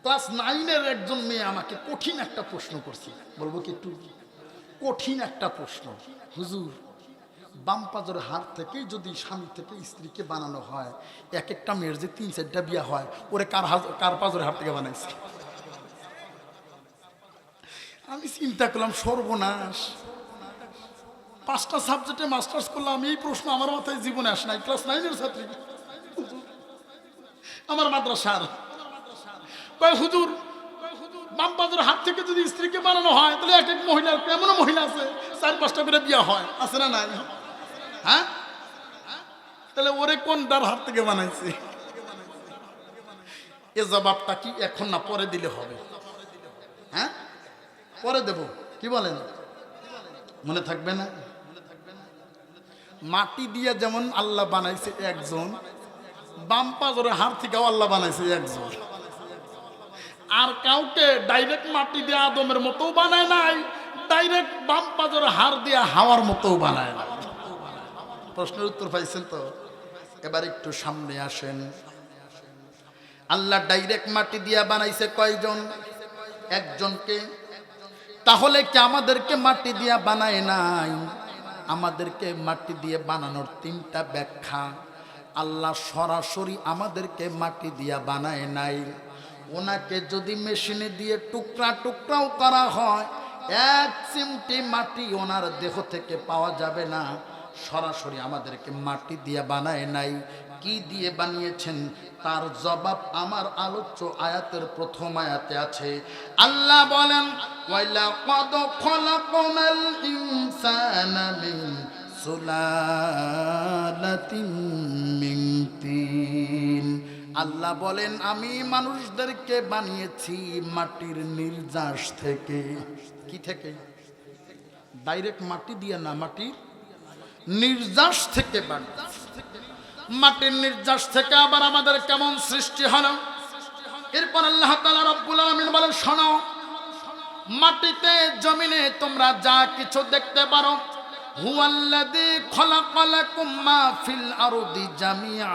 ক্লাস 9-এর একজন মেয়ে আমাকে কঠিন একটা প্রশ্ন করছে, বলবো কি? একটু কঠিন একটা প্রশ্ন। হুজুর, বাম পাজরের হার থেকে যদি স্বামী থেকে স্ত্রীকে বানানো হয়, এক একটা মেয়ের যে 3-4টা বিয়া হয়, ওরে কার পাজরের হার থেকে বানাইছে? আমি চিন্তা করলাম সর্বনাশ, 5টা সাবজেক্টে মাস্টার্স করলাম, এই প্রশ্ন আমার মাথায় জীবনে আসে নাই। ক্লাস 9-এর ছাত্রী আমার মাদ্রাসার কয়, হুজুর বাম পাজরের হাত থেকে যদি স্ত্রীকে বানানো হয়, তাহলে এক এক মহিলার, এমনও মহিলা আছে 4-5টা করে বিয়া হয়, আছে না নাই? হ্যাঁ, তাহলে ওরে কোনটার হাত থেকে বানাইছে? এ জবাবটা কি এখন না পরে দিলে হবে? হ্যাঁ, পরে দেব, কি বলেন? মনে থাকবে না? মাটি দিয়ে যেমন আল্লাহ বানাইছে একজন, বাম পাজরের হাত থেকেও আল্লাহ বানাইছে একজন। আর কাউকে ডাইরেক্ট মাটি দিয়ে আদমের মতো বানায় নাই, ডাইরেক্ট বাম পাজরের হার দিয়ে হাওয়ার মতো বানায় নাই। প্রশ্নের উত্তর পাইছেন তো? এবার একটু সামনে আসেন। আল্লাহ ডাইরেক্ট মাটি দিয়ে বানাইছে কয়জন? একজনকে। তাহলে কি আমাদেরকে মাটি দিয়ে বানায় নাই? আমাদেরকে মাটি দিয়ে বানানোর 3টা ব্যাখ্যা। আল্লাহ সরাসরি আমাদেরকে মাটি দিয়ে বানায় নাই। ওনাকে যদি মেশিনে দিয়ে টুকরা টুকরাও করা হয়, 1 চিমটি মাটি ওনার দেহ থেকে পাওয়া যাবে না। সরাসরি আমাদেরকে মাটি দিয়ে বানায় নাই। কি দিয়ে বানিয়েছেন? তার জবাব আমার আলোচ্য আয়াতের প্রথম আয়াতে আছে। আল্লাহ বলেন ওয়ালাকাদ খলাকনাল ইনসানা মিন সুলালাতিন মিন তিন। আল্লাহ বলেন আমি মানুষদেরকে বানিয়েছি মাটির নির্যাস থেকে। কি থেকে? ডাইরেক্ট মাটি দিয়ে না, মাটির নির্যাস থেকে বানিয়েছি। মাটির নির্যাস থেকে আবার আমাদের কেমন সৃষ্টি হলো? এরপর আল্লাহ তাআলা রব্বুল আলামিন বলেন, শোনো, মাটিতে জমিনে তোমরা যা কিছু দেখতে পারো, হুয়াল্লাযী খলাকালাকুম মা ফিল আরদি জামিআ।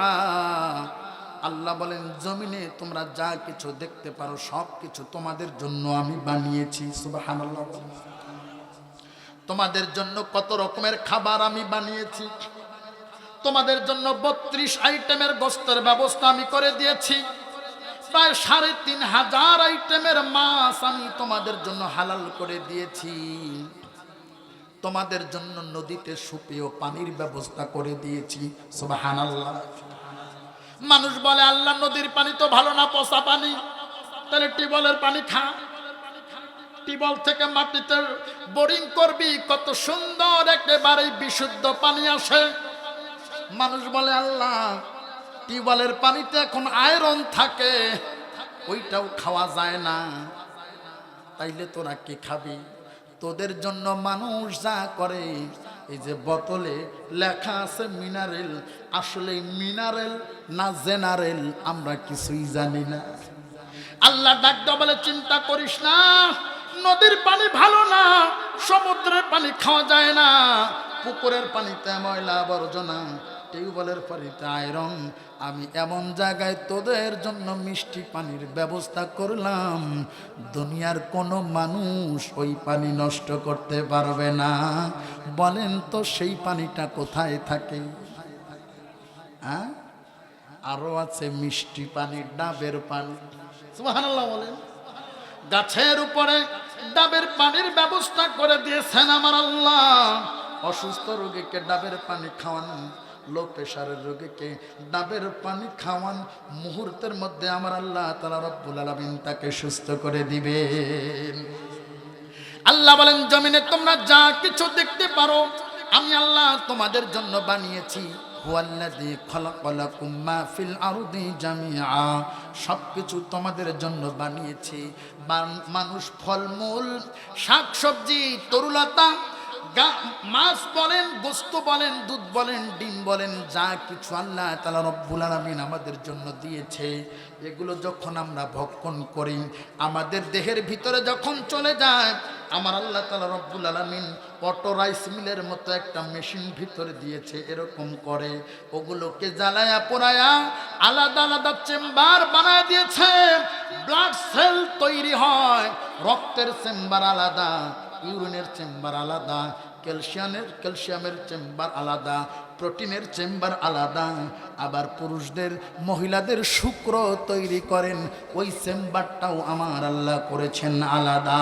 আল্লাহ বলেন জমিনে তোমরা যা কিছু দেখতে পারো সব কিছু তোমাদের জন্য আমি বানিয়েছি। সুবহানাল্লাহ। তোমাদের জন্য কত রকমের খাবার আমি বানিয়েছি। তোমাদের জন্য 32 আইটেমের গোশতের ব্যবস্থা আমি করে দিয়েছি। প্রায় 3500 আইটেমের মাছ আমি তোমাদের জন্য হালাল করে দিয়েছি। তোমাদের জন্য নদীতে সুপেয় পানির ব্যবস্থা করে দিয়েছি। সুবহানাল্লাহ। মানুষ বলে আল্লাহ নদীর পানি তো ভালো না, পচা পানি। তাহলে টিউবওয়েলের পানি খা। টিউবওয়েল থেকে মাটিতে বোরিং করবি, কত সুন্দর একেবারে বিশুদ্ধ পানি আসে। মানুষ বলে আল্লাহ টিউবওয়েলের পানিতে এখন আয়রন থাকে, ওইটাও খাওয়া যায় না। তাইলে তোরা কি খাবি? তোদের জন্য মানুষ যা করে এই যে বোতলে লেখা আছে মিনারেল, আসলে মিনারেল না জেনারেল আমরা কিছুই জানি না। আল্লাহ ডাক দেয়া বলে চিন্তা করিস না, নদীর পানি ভালো না, সমুদ্রের পানি খাওয়া যায় না, পুকুরের পানিতে ময়লা আবর্জনা, টিউবওয়েলের পানিতে আয়রন। আমি এমন জায়গায় তোদের জন্য মিষ্টি পানির ব্যবস্থা করলাম, দুনিয়ার কোনো মানুষ ওই পানি নষ্ট করতে পারবে না। বলেন তো সেই পানিটা কোথায় থাকে? হ্যাঁ, আরো আছে মিষ্টি পানি, ডাবের পানি। সুবহানাল্লাহ বলেন। গাছের উপরে ডাবের পানির ব্যবস্থা করে দিয়েছেন আমার আল্লাহ। অসুস্থ রোগীকে ডাবের পানি খাওয়ান, লো প্রেশারের রোগীকে ডাবের পানি খাওয়ান, মুহূর্তের মধ্যে আমার আল্লাহ তাআলা রব্বুল আলামিন তাকে সুস্থ করে দিবেন। আল্লাহ বলেন জমিনে তোমরা যা কিছু দেখতে পারো আমি আল্লাহ তোমাদের জন্য বানিয়েছি। হুয়াল্লাযী খালাকালাকুম মা ফিল আরদি জামিআ, সবকিছু তোমাদের জন্য বানিয়েছি। মানুষ, ফলমূল, শাকসবজি, তরুলতা, মাছ বলেন, গোস্ত বলেন, দুধ বলেন, ডিম বলেন, যা কিছু আল্লাহ তাআলা রব্বুল আলামিন আমাদের জন্য দিয়েছে, এগুলো যখন আমরা ভক্ষণ করি আমাদের দেহের ভিতরে যখন চলে যায়, আমার আল্লাহ তাআলা রব্বুল আলামিন অটো রাইস মিলের মতো একটা মেশিন ভিতরে দিয়েছে, এরকম করে ওগুলোকে জ্বালায়া পোড়ায়া আলাদা আলাদা চেম্বার বানায় দিয়েছে। ব্লাড সেল তৈরি হয়, রক্তের চেম্বার আলাদা, ইউরিনের চেম্বার আলাদা, ক্যালসিয়ামের চেম্বার আলাদা, প্রোটিনের চেম্বার আলাদা। আবার পুরুষদের, মহিলাদের শুক্র তৈরি করেন, ওই চেম্বারটাও আমার আল্লাহ করেছেন আলাদা।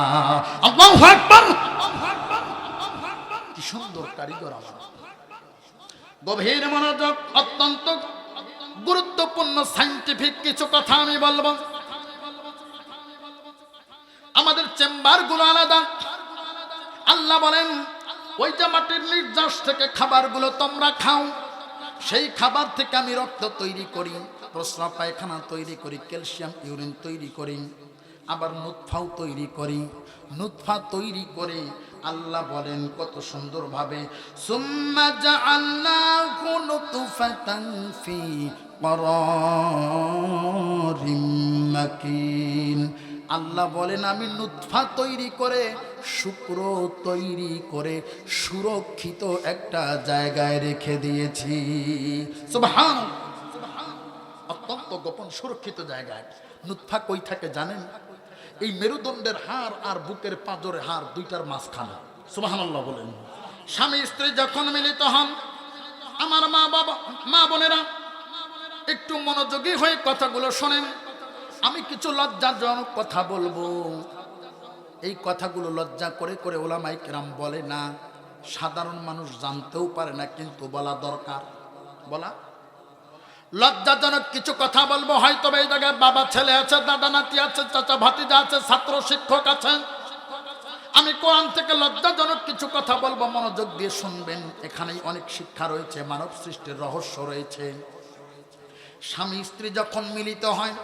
আল্লাহু আকবার! কি সুন্দর কারিগর আমার। গভীর মনোযোগ, অত্যন্ত গুরুত্বপূর্ণ সায়েন্টিফিক কিছু কথা আমি বলবো। আমাদের চেম্বারগুলো আলাদা। আল্লাহ বলেন ওই যে মাটির নির্যাস থেকে খাবারগুলো তোমরা খাও, সেই খাবার থেকে আমি রক্ত তৈরি করি, প্রস্রাব পায়খানা তৈরি করি, ক্যালসিয়াম ইউরিন তৈরি করি, আবার নুতফাও তৈরি করি। নুতফা তৈরি করে আল্লাহ বলেন কত সুন্দরভাবে, সুম্মা জাআলনাহু নুতফাতান ফি ক্বারারিম মাকিন। আল্লাহ বলেন আমি নুতফা তৈরি করে, শুক্র তৈরি করে সুরক্ষিত একটা জায়গায় রেখে দিয়েছি। সুবহানাল্লাহ! অত্যন্ত গোপন সুরক্ষিত জায়গায়। নুতফা কই থাকে জানেন? এই মেরুদণ্ডের হাড় আর বুকের পাঁজরের হাড় দুইটার মাঝখানে। সুবহানাল্লাহ বলেন। স্বামী স্ত্রী যখন মিলিত হন, আমার মা বোনেরা একটু মনোযোগী হয়ে কথাগুলো শোনেন। আমি কিছু লজ্জাজনক কথা বলবো, এই কথাগুলো লজ্জা করে করে ওলামায়ে কেরাম বলে না, সাধারণ মানুষ জানতেও পারে না, কিন্তু বলা দরকার। বলা লজ্জাজনক কিছু কথা বলবো। হয়তো এই জায়গায় বাবা ছেলে আছে, দাদা নাতি আছে, চাচা ভাতিজা আছে, ছাত্র শিক্ষক আছে। আমি কোরআন থেকে লজ্জাজনক কিছু কথা বলবো, মনোযোগ দিয়ে শুনবেন। এখানেই অনেক শিক্ষা রয়েছে, মানব সৃষ্টির রহস্য রয়েছে। স্বামী স্ত্রী যখন মিলিত হয়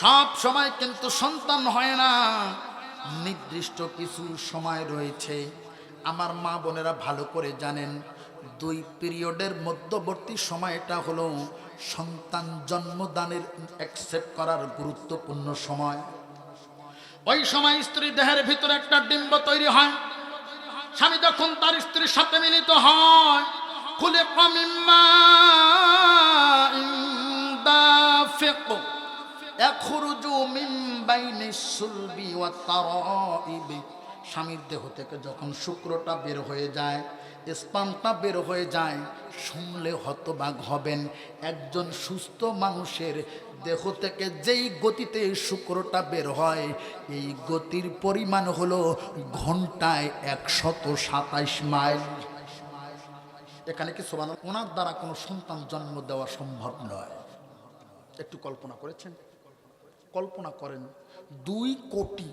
সব সময় কিন্তু সন্তান হয় না, নির্দিষ্ট কিছু সময় রয়েছে। আমার মা বোনেরা ভালো করে জানেন, দুই পিরিয়ডের মধ্যবর্তী সময়টা হলো সন্তান জন্মদানের অ্যাকসেপ্ট করার গুরুত্বপূর্ণ সময়। ওই সময় স্ত্রী দেহের ভিতরে একটা ডিম্ব তৈরি হয়। স্বামী যখন তার স্ত্রীর সাথে মিলিত হয়, খুলে মিম্মা দাফিক ইয়াখরুজু মিন বাইনিস সুলবি ওয়াত তারাইব। স্বামীর দেহ থেকে যখন শুক্রটা বের হয়ে যায়, স্পামটা বের হয়ে যায়, শুনলে হতবাক হবেন। একজন সুস্থ মানুষের দেহ থেকে যেই গতিতে শুক্রটা বের হয়, এই গতির পরিমাণ হলো ঘন্টায় 127 মাইল। এখানে কি সুবহানাল্লাহ? ওনার দ্বারা কোনো সন্তান জন্ম দেওয়া সম্ভব নয়। একটু কল্পনা করেছেন? কল্পনা করেন 2 কোটি।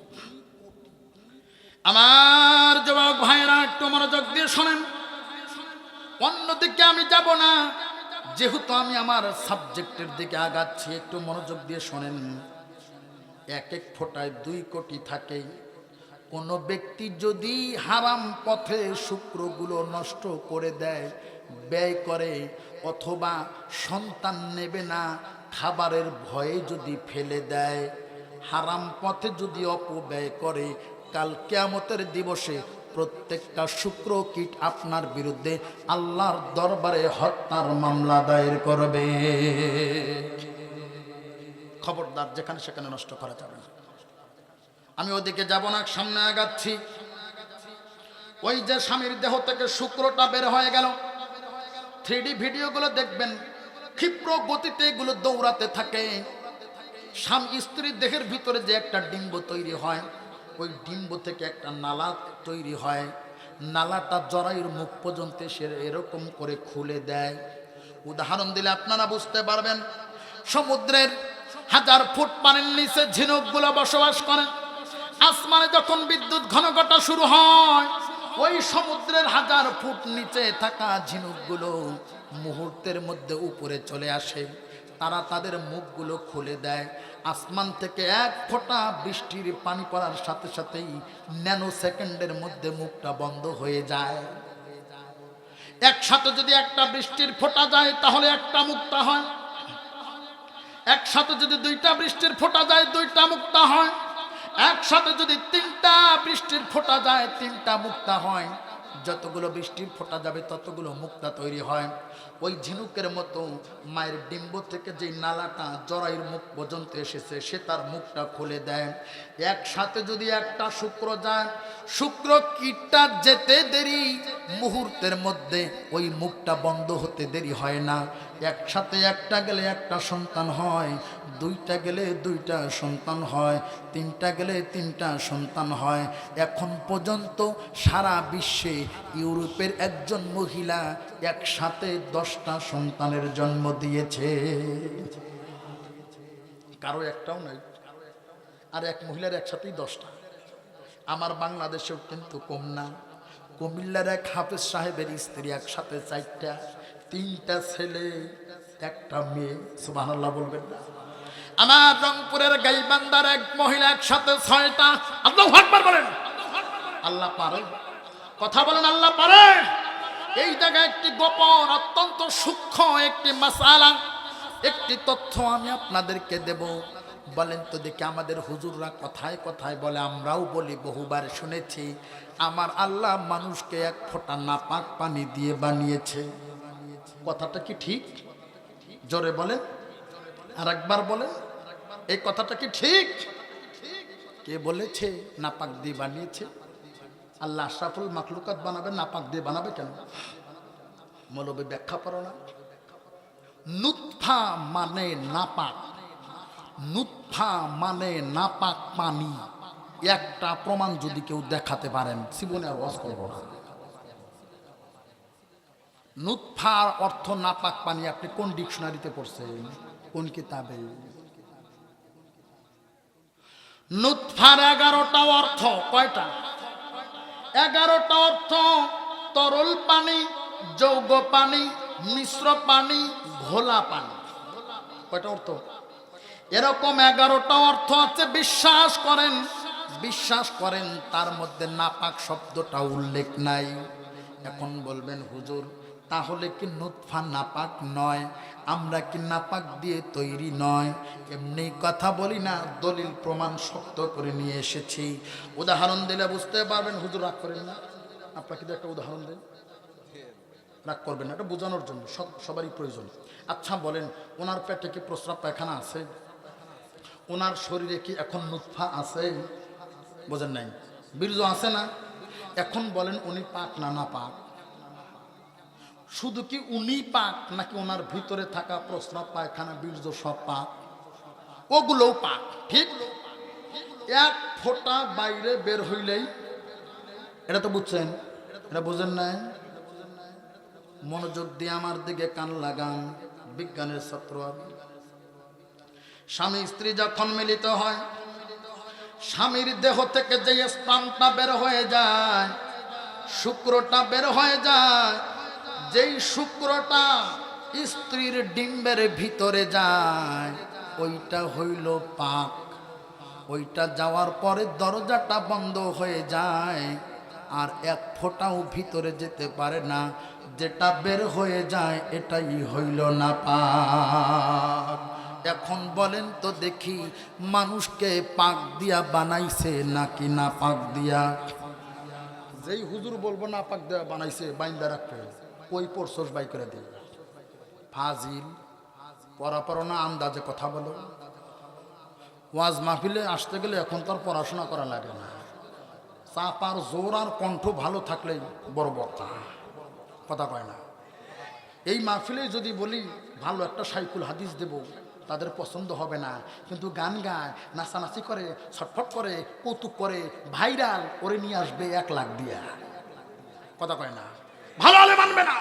আমার যুবক ভাইরা একটু মনোযোগ দিয়ে শোনেন, অন্যদিকে আমি যাব না, যেহেতু আমি আমার সাবজেক্টের দিকে আগাচ্ছি। একটু মনোযোগ দিয়ে শোনেন। এক এক ফোঁটায় 2 কোটি থাকে। কোন ব্যক্তি যদি হারাম পথে শুক্রগুলো নষ্ট করে দেয়, ব্যয় করে, অথবা সন্তান নেবে না খাবারের ভয়ে যদি ফেলে দেয়, হারাম পথে যদি অপব্যয় করে, কাল কিয়ামতের দিবসে প্রত্যেকটা শুক্র কীট আপনার বিরুদ্ধে আল্লাহর দরবারে হত্যার মামলা দায়ের করবে। খবরদার, যেখানে সেখানে নষ্ট করা যাবে না। আমি ওদিকে যাব না, সামনে আগাচ্ছি। ওই যে স্বামীর দেহ থেকে শুক্রটা বের হয়ে গেল, 3D ভিডিওগুলো দেখবেন, ক্ষিপ্র গতিতে এগুলো দৌড়াতে থাকে। স্বামী স্ত্রীর দেহের ভিতরে যে একটা ডিম্ব তৈরি হয়, ওই ডিম্ব থেকে একটা নালা তৈরি হয়। নালাটা জরায়ুর মুখ পর্যন্ত সে এরকম করে খুলে দেয়। উদাহরণ দিলে আপনারা বুঝতে পারবেন। সমুদ্রের 1000 ফুট পানির নিচে ঝিনুকগুলো বসবাস করে। আসমানে যখন বিদ্যুৎ ঘনঘটা শুরু হয়, ওই সমুদ্রের 1000 ফুট নিচে থাকা ঝিনুকগুলো মুহূর্তের মধ্যে উপরে চলে আসে। তারা তাদের মুখগুলো খুলে দেয়। আসমান থেকে 1 ফোঁটা বৃষ্টির পানি পড়ার সাথে সাথেই ন্যানো সেকেন্ডের মধ্যে মুখটা বন্ধ হয়ে যায়। একসাথে যদি একটা বৃষ্টির ফোঁটা যায় তাহলে একটা মুক্তা হয়। একসাথে যদি 2টা বৃষ্টির ফোঁটা যায় 2টা মুক্তা হয়। একসাথে যদি 3টা বৃষ্টির ফোঁটা যায় 3টা মুক্তা হয়। যতগুলো বৃষ্টির ফোঁটা যাবে ততগুলো মুক্তা তৈরি হয়। ওই ঝিনুকের মতো মায়ের ডিম্ব থেকে যে নালাটা জরায়ুর মুখ পর্যন্ত এসেছে, সে তার মুখটা খুলে দেয়। একসাথে যদি একটা শুক্র যায়, শুক্র কীটটা যেতে দেরি, মুহূর্তের মধ্যে ওই মুখটা বন্ধ হতে দেরি হয় না। একসাথে একটা গেলে একটা সন্তান হয়, 2টা গেলে 2টা সন্তান হয়, 3টা গেলে 3টা সন্তান হয়। এখন পর্যন্ত সারা বিশ্বে ইউরোপের একজন মহিলা একসাথে 10টা সন্তানের জন্ম দিয়েছে। কারো একটাও নাই, আর এক মহিলার একসাথেই 10টা। আমার বাংলাদেশেও কিন্তু কম না। কুমিল্লার এক হাফেজ সাহেবের স্ত্রী একসাথে 4টা, 3টা ছেলে, 1টা মেয়ে। সুবহানাল্লাহ বলবেন না? আমার রংপুরের গাইবান্ধার এক মহিলা একসাথে 6টা। আল্লাহু আকবার বলেন। আল্লাহ পারে, কথা বলেন, আল্লাহ পারে। এই জায়গায় একটি গোপন, অত্যন্ত সূক্ষ্ম একটি মাসালা, একটি তথ্য আমি আপনাদেরকে দেব। বলেন তো দেখি, আমাদের হুজুররা কথায় কথায় বলে, আমরাও বলি, বহুবার শুনেছি, আমার আল্লাহ মানুষকে 1 ফোঁটা নাপাক পানি দিয়ে বানিয়েছে। কথাটা কি ঠিক? জোরে বলেন, আর একবার বলেন, এই কথাটা কি ঠিক? কে বলেছে নাপাক দিয়ে বানিয়েছে? আল্লাহ আশরাফুল মাখলুকাত বানাবে, নাপাক দিয়ে বানাবে কেন? মৌলবী ব্যাখ্যা করো না। নুতফা মানে নাপাক, নুতফা মানে নাপাক পানি। একটা প্রমাণ যদি কেউ দেখাতে পারেন, জীবনে আর ওয়াজ করব না। নুতফার অর্থ নাপাক পানি। আপনি কোন ডিকশনারিতে পড়ছেন? কোন কিতাবে? নুতফার 11টা অর্থ। কয়টা? 11টা অর্থ। তরল পানি, যৌগ পানি, মিশ্র পানি, ঘোলা পানি। কয়টা অর্থ? এরকম 11টা অর্থ আছে। বিশ্বাস করেন, বিশ্বাস করেন, তার মধ্যে নাপাক শব্দটা উল্লেখ নাই। এখন বলবেন, হুজুর তাহলে কি নুতফা নাপাক নয়? আমরা কি নাপাক দিয়ে তৈরি নয়? এমনি কথা বলি না, দলিল প্রমাণ শক্ত করে নিয়ে এসেছি। উদাহরণ দিলে বুঝতে পারবেন। হুজুর রাগ করেন না, আপনাকে যদি একটা উদাহরণ দেন, রাগ করবেন না, এটা বোঝানোর জন্য, সবারই প্রয়োজন। আচ্ছা বলেন, ওনার পেটে কি প্রস্রাব পায়খানা আছে? ওনার শরীরে কি এখন নুতফা আছে? বোঝেন নাই? বীর্য আছে না? এখন বলেন, উনি পাক না নাপাক? শুধু কি উনি পাক, নাকি ওনার ভিতরে থাকা প্রস্রাব পায়খানা বীর্য সব পাক? ওগুলোও পাক, ঠিক? 1 ফোঁটা বাইরে বের হইলেই, এটা তো বুঝছেন, এটা বুঝেন নাই? মনোযোগ দিয়ে আমার দিকে কান লাগান, বিজ্ঞানের ছাত্র। স্বামী স্ত্রী যখন মিলিত হয়, স্বামীর দেহ থেকে যে স্পামটা বের হয়ে যায়, শুক্রটা বের হয়ে যায়, যেই শুক্রটা স্ত্রীর ডিম্বের ভিতরে যায়, ওইটা হইল পাক। ওইটা যাওয়ার পরে দরজাটা বন্ধ হয়ে যায়, আর এক ফোঁটাও ভিতরে যেতে পারে না। যেটা বের হয়ে যায় এটাই হইল নাপাক। এখন বলেন তো দেখি, মানুষকে পাক দিয়া বানাইছে নাকি না পাক দিয়া? যেই হুজুর বলবো না পাক দিয়া বানাইছে, বাইন্দা রাখবে, ওই পরশোস বাই করে দিয়ে ফাজিল। পড়া না আন্দাজে কথা বলো। ওয়াজ মাহফিলে আসতে গেলে এখন তো আর পড়াশোনা করা লাগে না। চাপার জোর আর কণ্ঠ ভালো থাকলেই বড় বক্তা, কথা কয় না। এই মাহফিলে যদি বলি ভালো একটা সাইকুল হাদিস দেব, তাদের পছন্দ হবে না, কিন্তু গান গায়, নাচানাচি করে, ছটফট করে, কৌতুক করে, ভাইরাল করে নিয়ে আসবে 1 লাখ দিয়া, কথা কয় না। ভালো হলে মানবে না,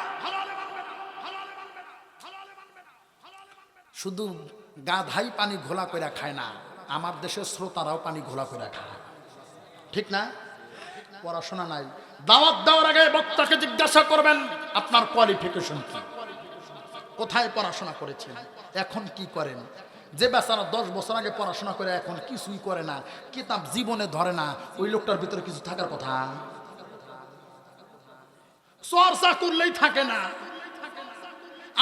শুধু গাধাই পানি ঘোলা করে খায় না, আমার দেশের শ্রোতারাও পানি ঘোলা করে খায়, ঠিক না? পড়াশোনা নাই। দাওয়াত দেওয়ার আগে বক্তাকে জিজ্ঞাসা করবেন আপনার কোয়ালিফিকেশন কি, কোথায় পড়াশোনা করেছেন, এখন কি করেন। যে বেচারা 10 বছর আগে পড়াশোনা করে এখন কিছুই করে না, কিতাব জীবনে ধরে না, ওই লোকটার ভিতরে কিছু থাকার কথা। চর্চা করলেই থাকে না।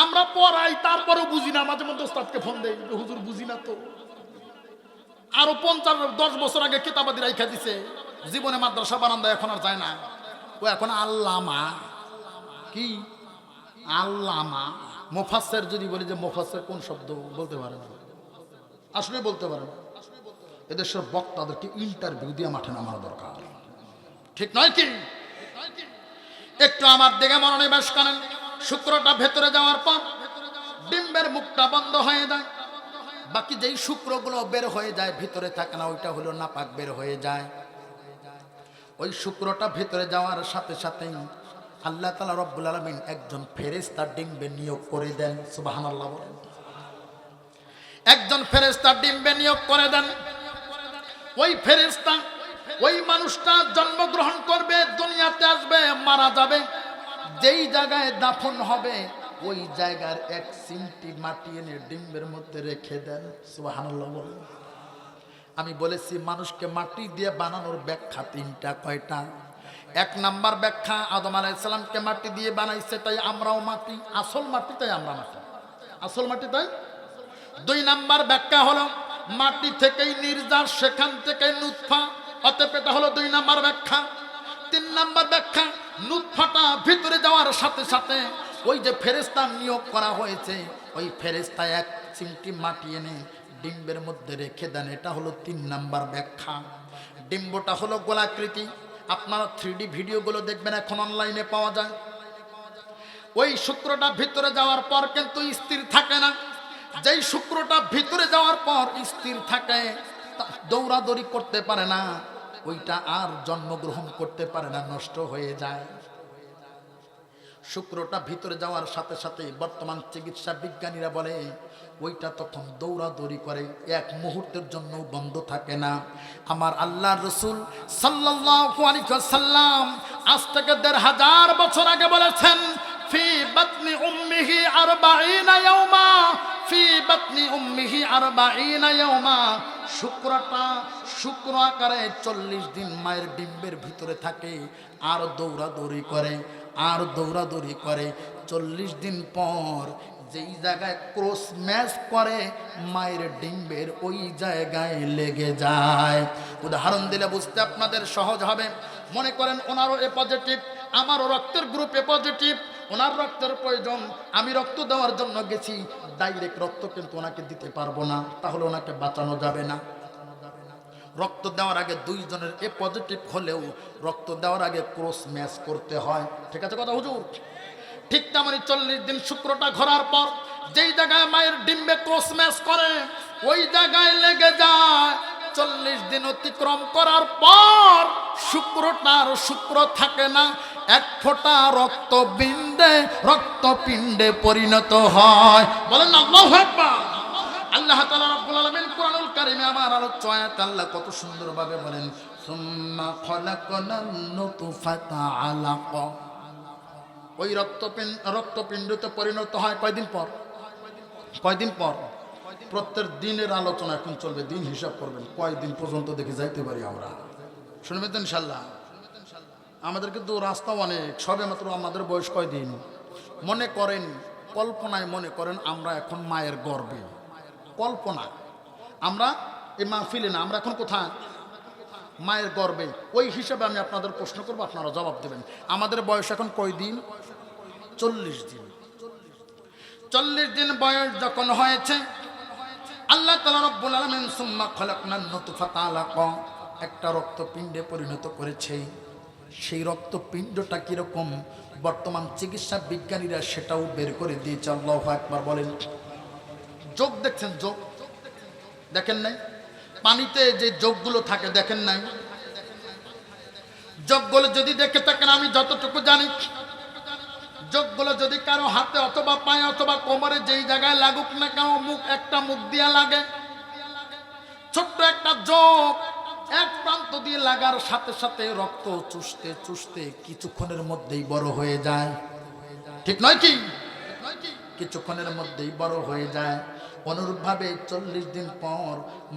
আমরা পড়াই, তারপরেও বুঝি না। মাঝে মধ্যে ওস্তাদকে ফোন দেই, হুজুর বুঝি না তো। আরো 50-10 বছর আগে কিতাবাদি রাইখা দিছে, জীবনে মাদ্রাসা বারান্দা এখন আর যায় না। ও এখন আল্লামা। কি আল্লামা? মুফাসসির যদি বলি যে মুফাসসির কোন শব্দ, বলতে পারে না, আসলে বলতে পারে না। এদেশের বক্তাদেরকে ইন্টারভিউ দিয়ে মাঠে নামানো দরকার, ঠিক নয় কি? একটু আমার দিকে মনোনিবেশ করেন। শুক্রটা ভেতরে যাওয়ার পর ডিম্বের মুখটা বন্ধ হয়ে যায়, বাকি যেই শুক্রগুলো বের হয়ে যায় ভিতরে থাকে না, ওইটা হলো নাপাক, বের হয়ে যায়। ওই শুক্রটা ভেতরে যাওয়ার সাথে সাথেই আল্লাহ তাআলা রব্বুল আলামিন একজন ফেরেশতা ডিম্বে নিয়োগ করে দেন। সুবহানাল্লাহ বলেন। একজন ফেরেশতা ডিম্বে নিয়োগ করে দেন। ওই ফেরেশতা ওই মানুষটা জন্মগ্রহণ করবে, দুনিয়াতে আসবে, মারা যাবে, যেই জায়গায় দাফন হবে ওই জায়গার 1 চিমটি মাটি এনে ডিম্বের মধ্যে রেখে দেন। সুবহানাল্লাহ বলেন। আমি বলেছি মানুষকে মাটি দিয়ে বানানোর ব্যাখ্যা 3টা। কয়টা? 1 নাম্বার ব্যাখ্যা, আদম আলাইহিস সালামকে মাটি দিয়ে বানাইছে, তাই আমরাও মাটি, আসল মাটি তাই আমরা মাটি, আসল মাটি তাই। 2 নাম্বার ব্যাখ্যা হলো মাটি থেকেই নির্যাস, সেখান থেকে নুতফা, অতএব এটা হলো 2 নাম্বার ব্যাখ্যা। 3 নাম্বার ব্যাখ্যা, নুতফাটা ভিতরে যাওয়ার সাথে সাথে ওই যে ফেরেশতা নিয়োগ করা হয়েছে, ওই ফেরেশতা 1 চিমটি মাটি এনে ডিম্বের মধ্যে রেখে দেন। এটা হলো 3 নাম্বার ব্যাখ্যা। ডিম্বটা হলো গোলাকৃতি, আপনারা 3D ভিডিওগুলো দেখবেন, এখন অনলাইনে পাওয়া যায়। ওই শুক্রটা ভিতরে যাওয়ার পর কিন্তু স্থির থাকে না। যেই শুক্রটা ভিতরে যাওয়ার পর স্থির থাকে, দৌড়াদৌড়ি করতে পারে না, ওইটা আর জন্মগ্রহণ করতে পারে না, নষ্ট হয়ে যায়। শুক্রটা ভিতরে যাওয়ার সাথে সাথে বর্তমান চিকিৎসা বিজ্ঞানীরা বলে ওইটা তখন দৌড়াদৌড়ি করে, 1 মুহূর্তের জন্য বন্ধ থাকে না। আমার আল্লাহর রাসূল সাল্লাল্লাহু আলাইহি ওয়াসাল্লাম আজ থেকে 1500 বছর আগে বলেছেন, ফি বাতনি উম্মিহি 40 ইয়াওমা, ফি বাতনি উম্মিহি 40 ইয়াওমা। শুক্রটা শুক্র আকারে 40 দিন মায়ের ডিম্বের ভিতরে থাকে, আর দৌড়াদৌড়ি করে, আর দৌড়াদৌড়ি করে। 40 দিন পর যেই জায়গায় ক্রস ম্যাচ করে মায়ের ডিম্বের ওই জায়গায় লেগে যায়। উদাহরণ দিলে বুঝতে আপনাদের সহজ হবে। মনে করেন ওনারও এ পজিটিভ, আমারও রক্তের গ্রুপ এ পজিটিভ, ওনার রক্তের প্রয়োজন, আমি রক্ত দেওয়ার জন্য গেছি, ডাইরেক্ট রক্ত কিন্তু ওনাকে দিতে পারবো না, তাহলে ওনাকে বাঁচানো যাবে না। রক্ত দেওয়ার আগে 2 জনের এ পজিটিভ হলেও রক্ত দেওয়ার আগে ক্রস ম্যাচ করতে হয়, ঠিক আছে কথা হুজুর? ঠিক তেমনি 40 দিন শুক্রটা ঘোরার পর যেই জায়গায় মায়ের ডিম্বে ক্রস ম্যাচ করে ওই জায়গায় লেগে যায়। 40 দিন অতিক্রম করার পর শুক্রটার শুক্র থাকে না, 1 ফোঁটা রক্তপিণ্ডে পরিণত হয়। বলেন আল্লাহু আকবার। আল্লাহ তাআলা রব্বুল আলামিন কুরআনুল কারীমে আমার আলোচ্য আয়াত আল্লাহ কত সুন্দরভাবে বলেন, সুম্মা খালাকনান নুতফাতা আলাকা। ওই রক্তপিণ্ডতে পরিণত হয় কয়দিন পর? কয়দিন পর? প্রত্যেক দিনের আলোচনা এখন চলবে, দিন হিসাব করবেন কয় দিন পর্যন্ত দেখে যাইতে পারি আমরা, শুনবেন তো ইনশাল্লাহ। আমাদের কিন্তু রাস্তা অনেক, সবে মাত্র আমাদের বয়স কয় দিন মনে করেন, কল্পনায় মনে করেন আমরা এখন মায়ের গর্ভে, কল্পনা আমরা এই মাহফিলে না, আমরা এখন কোথায়? মায়ের গর্ভে। ওই হিসাবে আমি আপনাদের প্রশ্ন করবো, আপনারা জবাব দেবেন। আমাদের বয়স এখন কয় দিন? 40 দিন। 40 দিন বয়স যখন হয়েছে, আল্লাহ তাআলা রব্বুল আলামিন সুম্মা খালাকনান নুতফাতা আলাকা, একটা রক্তপিণ্ডে পরিণত করেছে। সেই রক্তপিণ্ডটা কিরকম বর্তমান চিকিৎসা বিজ্ঞানীরা সেটাও বের করে দিয়েছে। আল্লাহু আকবার বলেন। যোগ দেখছেন? যোগ দেখেন নাই? পানিতে যে যোগগুলো থাকে দেখেন নাই? যোগগুলো যদি দেখে থাকেন, আমি যতটুকু জানি, যোগগুলো যদি কারো হাতে অথবা পায়ে অথবা কোমরে যেই জায়গায় লাগুক না কেন, মুখ দিয়া লাগে, ছোট্ট একটা যোগ এক প্রান্ত দিয়ে লাগার সাথে সাথে রক্ত চুষতে চুষতে কিছুক্ষণের মধ্যেই বড় হয়ে যায়, ঠিক নয় কি? কিছুক্ষণের মধ্যেই বড় হয়ে যায়। অনুরূপভাবে 40 দিন পর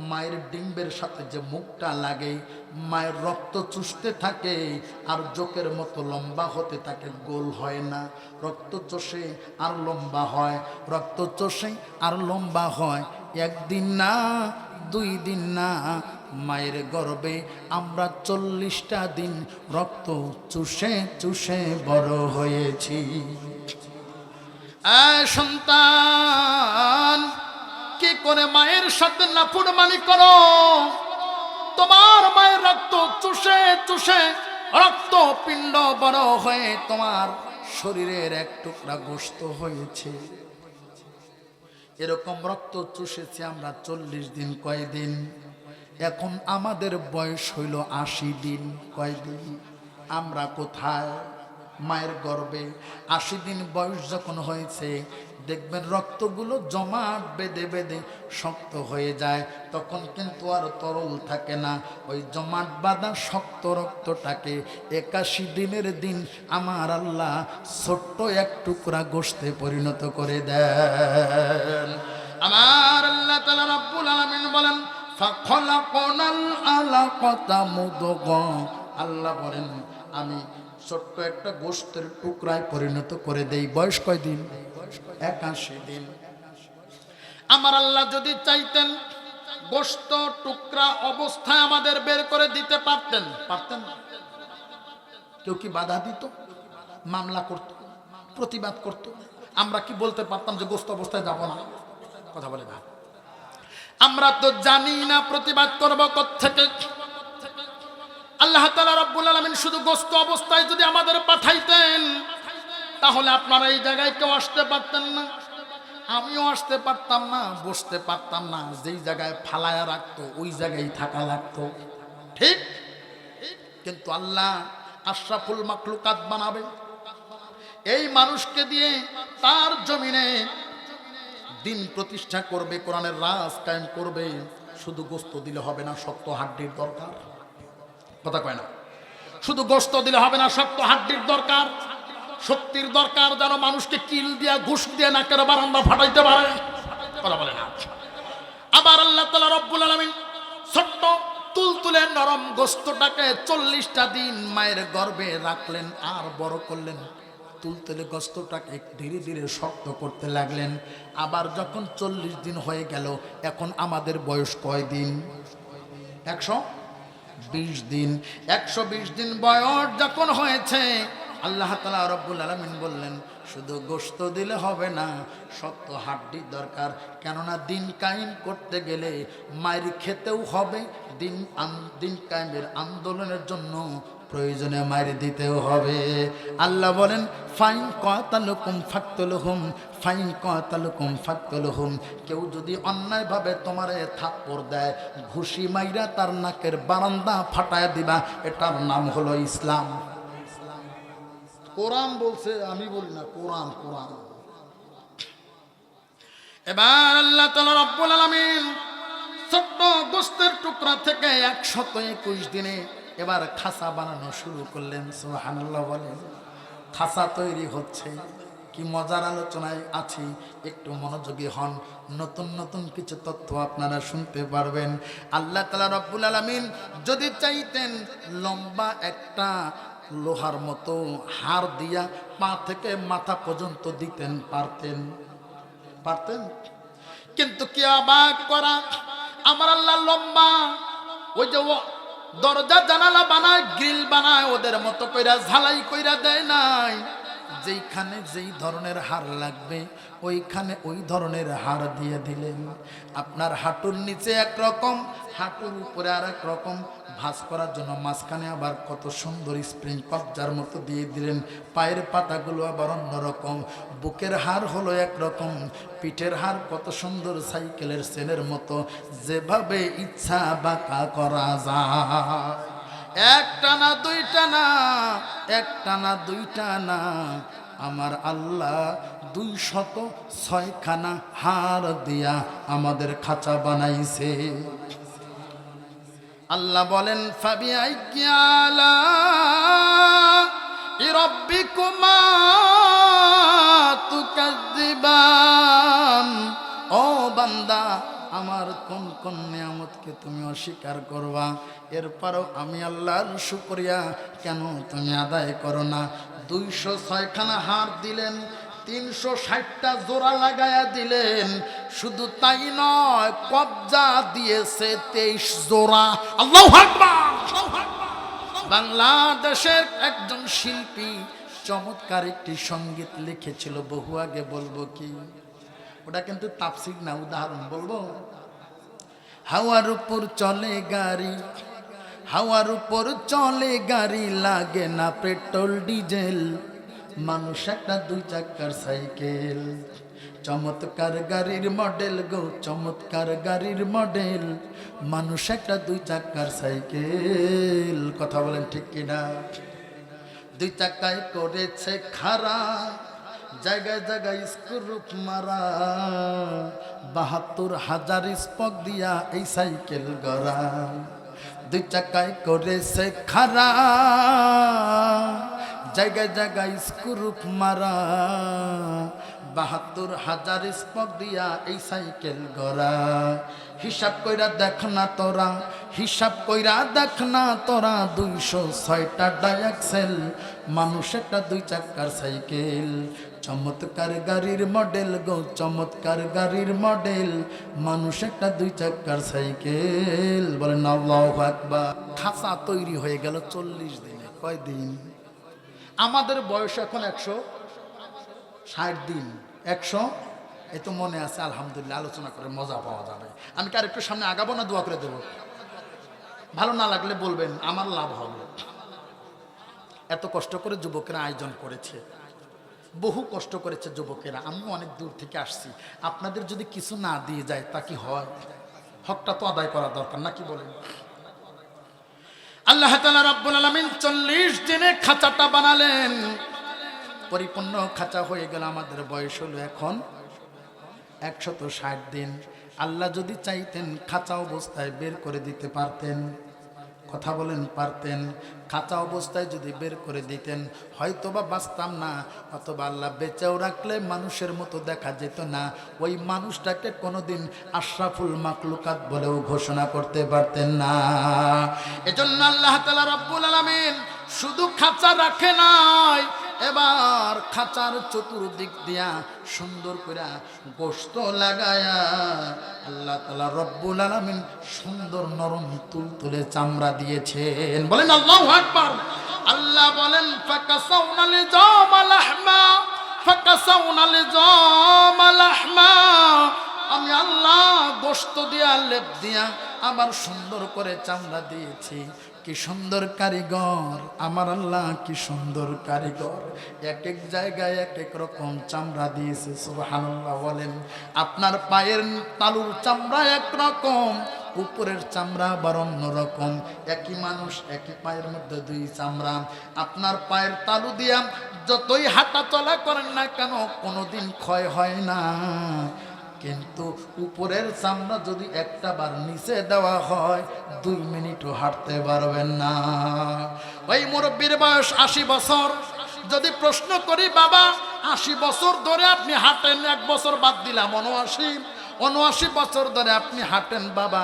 মায়ের ডিম্বের সাথে যে মুখটা লাগে, মায়ের রক্ত চুষতে থাকে আর জোকের মতো লম্বা হতে থাকে, গোল হয় না। রক্ত চষে আর লম্বা হয়, রক্ত চষে আর লম্বা হয়। একদিন না, 2 দিন না, মায়ের গর্ভে আমরা 40টা দিন রক্ত চুষে চুষে বড় হয়েছি। সন্তান, কি করে মায়ের সাথে নাফরমানি করো? তোমার মায়ের রক্ত চুষে চুষে রক্ত পিণ্ড বড় হয়ে তোমার শরীরের এক টুকরা গোশত হয়েছে। এরকম রক্ত চুষেছি আমরা 40 দিন। কয়দিন? এখন আমাদের বয়স হইল 80 দিন। কয়দিন? আমরা কোথায়? মায়ের গর্ভে। 80 দিন বয়স যখন হয়েছে, দেখবেন রক্তগুলো জমাট বেঁধে বেঁধে শক্ত হয়ে যায়। তখন কিন্তু আর তরল থাকে না। ওই জমাট বাঁধা শক্ত রক্তটাকে 81 দিনের দিন আমার আল্লাহ ছোট্ট এক টুকরা গোশতে পরিণত করে দেন। আমার আল্লাহ তাআলা রব্বুল আলামিন বলেন, ফাখলাকনাল আলাকাতা মুদগা, আল্লাহ বলেন আমি ছোট্ট একটা গোশতের টুকরায় পরিণত করে দেই। বয়স কয় দিন? 81 দিন। আমার আল্লাহ যদি চাইতেন গোশত টুকরা অবস্থায় আমাদের বের করে দিতে পারতেন? পারতেন না। কেউ কি বাধা দিত? মামলা করত, প্রতিবাদ করত? আমরা কি বলতে পারতাম যে গোশত অবস্থায় যাব না? কথা বলে না। আমরা তো জানি না প্রতিবাদ করব কোত্থেকে। আল্লাহ তাআলা রব্বুল আলামিন শুধু গোশত অবস্থায় যদি আমাদের পাঠাইতেন, তাহলে আপনারা এই জায়গায় কেউ আসতে পারতেন না, আমিও আসতে পারতাম না, বসতে পারতাম না। যেই জায়গায় ফালায়া রাখতো ওই জায়গায় থাকা লাগতো, ঠিক? কিন্তু আল্লাহ আশরাফুল মাখলুকাত বানাবে, এই মানুষকে দিয়ে তার জমিনে দিন প্রতিষ্ঠা করবে, কোরআনের রাজ কায়েম করবে। শুধু গোশত দিলে হবে না, শক্ত হাড্ডির দরকার। কথা কয় না? শুধু গোশত দিলে হবে না, শক্ত হাড্ডির দরকার, শক্তির দরকার, যেন মানুষকে কিল দিয়া ঘুষ দিয়ে নাকের বারান্দা ফাটাইতে পারে। কথা বলে না। আবার আল্লাহ তাআলা রব্বুল আলামিন ছোট্ট তুলতুলে নরম গোশতটাকে 40টা দিন মায়ের গর্ভে রাখলেন আর বড় করলেন। তুলতুলে গোশতটাকে ধীরে ধীরে শক্ত করতে লাগলেন। আবার যখন 40 দিন হয়ে গেল, এখন আমাদের বয়স কয় দিন? 120 দিন। 120 দিন বয়স যখন হয়েছে, আল্লাহ তাআলা রব্বুল আলামিন বললেন শুধু গোশত দিলে হবে না, শক্ত হাড্ডির দরকার। কেননা দিন কায়েম করতে গেলে মায়ের খেতেও হবে, দিন কায়েমের আন্দোলনের জন্য প্রয়োজনে মায়ের দিতেও হবে। আল্লাহ বলেন ফাইন কাতালুকুম ফাকতুলহুম, ফাইন কাতালুকুম ফাকতুলহুম। কেউ যদি অন্যায়ভাবে তোমারে থাপ্পড় দেয়, ঘুষি মাইরা তার নাকের বারান্দা ফাটায় দিবা। এটার নাম হলো ইসলাম। কোরআন বলছে, আমি বলি না, কোরআন। কোরআন। এবার আল্লাহ তাআলা রব্বুল আলামিন ছোট্ট গোশতের টুকরা থেকে 121 দিনে এবার খাসা বানানো শুরু করলেন। সুবহানাল্লাহ বলেন। খাসা তৈরি হচ্ছে। কি মজার আলোচনায় আছি, একটু মনোযোগী হন। নতুন নতুন কিছু তথ্য আপনারা শুনতে পারবেন। আল্লাহ তাআলা রব্বুল আলামিন যদি চাইতেন লম্বা একটা লোহার মতো হাড় দিয়া পা থেকে মাথা পর্যন্ত দিতেন, পারতেন। কিন্তু কি অবাক করা, আমার আল্লাহ লম্বা ওই যে দরজা জানালা বানায়, গ্রিল বানায়, ওদের মতো কইরা ঝালাই কইরা দেয় নাই। যেইখানে যেই ধরনের হাড় লাগবে ওইখানে ওই ধরনের হাড় দিয়ে দিলেন। আপনার হাঁটুর নিচে একরকম, হাঁটুর উপরে আর এক রকম, ভাঁজ করার জন্য মাঝখানে আবার কত সুন্দর স্প্রিং কবজার মতো দিয়ে দিলেন। পায়ের পাতাগুলো আবার অন্যরকম, বুকের হাড় হলো একরকম, পিঠের হাড় কত সুন্দর সাইকেলের চেনের মতো, যেভাবে ইচ্ছা বাঁকা করা যায়। একটা না দুইটা না, একটা না দুইটা না, আমার আল্লাহ 206খানা হাড় দিয়া আমাদের খাঁচা বানাইছে। আল্লাহ বলেন ফাবিআইয়ালা রাব্বিকুমা তুকাজ্জিবান। ও বান্দা, আমার কোন কোন নিয়ামতকে তুমি অস্বীকার করবা, এরপরও আমি আল্লাহর শুকরিয়া কেন তুমি আদায় করো না? 206খানা হাড় দিলেন, 360টা জোড়া লাগায়া দিলেন। শুধু তাই নয়, কবজা দিয়েছে 23 জোড়া। আল্লাহু আকবার। বাংলাদেশের একজন শিল্পী চমৎকার একটি সঙ্গীত লিখেছিল বহু আগে, বলবো কি? ওটা কিন্তু তাফসীর না, উদাহরণ বলবো। হাওয়ার উপর চলে গাড়ি, হাওয়ার উপর চলে গাড়ি, লাগে না পেট্রোল ডিজেল, মানুষ একটা 2 চাকার সাইকেল। চমৎকার গাড়ির মডেল গো, চমৎকার গাড়ির মডেল, মানুষ একটা 2 চাকার সাইকেল। কথা বলেন ঠিক কিনা? 2 চাকায় করেছে খাড়া, জায়গায় জায়গায় স্ক্রুপ মারা, 72,000 স্পক দিয়া এই সাইকেল গড়া। 2 চাকায় করেছে খাড়া, জায়গায় জায়গায় স্ক্রুপ মারা, 72,000 স্পক দিয়া এই সাইকেল গড়া। হিসাব কইরা দেখ না তোরা, হিসাব কইরা দেখ না তোরা, 206টা ডায়াক্সেল, মানুষ একটা 2 চাকার সাইকেল। চমৎকার গাড়ির মডেল গো, চমৎকার গাড়ির মডেল, মানুষ একটা 2 চাকার সাইকেল। বলেন আল্লাহু আকবার। খাঁচা তৈরি হয়ে গেল 40 দিনে। কয় দিন? আমাদের বয়স এখন 160 দিন। 100 এ তো মনে আছে, আলহামদুলিল্লাহ। আলোচনা করে মজা পাওয়া যাবে। আমি কি আর একটু সামনে আগাবো না দোয়া করে দেবো? ভালো না লাগলে বলবেন, আমার লাভ হবে। এত কষ্ট করে যুবকেরা আয়োজন করেছে, বহু কষ্ট করেছে যুবকেরা। আমি অনেক দূর থেকে আসছি, আপনাদের যদি কিছু না দিয়ে যায় তা কি হয়? হকটা তো আদায় করা দরকার, নাকি বলেন? আল্লাহ তাআলা রাব্বুল আলামিন 40 দিনে খাঁচাটা বানালেন, পরিপূর্ণ খাঁচা হয়ে গেল। আমাদের বয়স হলো এখন 160 দিন। আল্লাহ যদি চাইতেন খাঁচা অবস্থায় বের করে দিতে পারতেন। কথা বলেন, পারতেন? খাঁচা অবস্থায় যদি বের করে দিতেন হয়তো বা বাঁচতাম না, অথবা আল্লাহ বেঁচেও রাখলে মানুষের মতো দেখা যেত না। ওই মানুষটাকে কোনোদিন আশরাফুল মাখলুকাত বলেও ঘোষণা করতে পারতেন না। এজন্য আল্লাহ তাআলা রব্বুল আলামিন শুধু খাঁচা রাখে নাই, এবার খাঁচার চতুর্দিক দিয়া সুন্দর করে গোশত লাগায়া আল্লাহ তাআলা রব্বুল আলামিন সুন্দর নরম তুলতুলে চামড়া দিয়েছেন। বলেন আল্লাহু আকবার। আল্লাহ বলেন ফাকাসাউনা লিজামা লাহমা, ফাকাসাউনা লিজামা লাহমা। আমি আল্লাহ গোশত দিয়া লেপ দিয়া আবার সুন্দর করে চামড়া দিয়েছি। কি সুন্দর কারিগর আমার আল্লাহ, কি সুন্দর কারিগর। এক এক জায়গায় এক এক রকম চামড়া দিয়েছে। সুবহানাল্লাহ বলেন। আপনার পায়ের তালুর চামড়া একরকম, উপরের চামড়া আবার অন্যরকম। একই মানুষ একই পায়ের মধ্যে 2 চামড়া। আপনার পায়ের তালু দিয়া যতই হাঁটা চলা করেন না কেন কোনোদিন ক্ষয় হয় না, কিন্তু উপরের চামড়া যদি একটা বার নিচে দেওয়া হয় 2 মিনিটও হাঁটতে পারবেন না। ওই মুরব্বীর বয়স 80 বছর, যদি প্রশ্ন করি বাবা 80 বছর ধরে আপনি হাঁটেন, 1 বছর বাদ দিলাম 79 বছর ধরে আপনি হাঁটেন বাবা,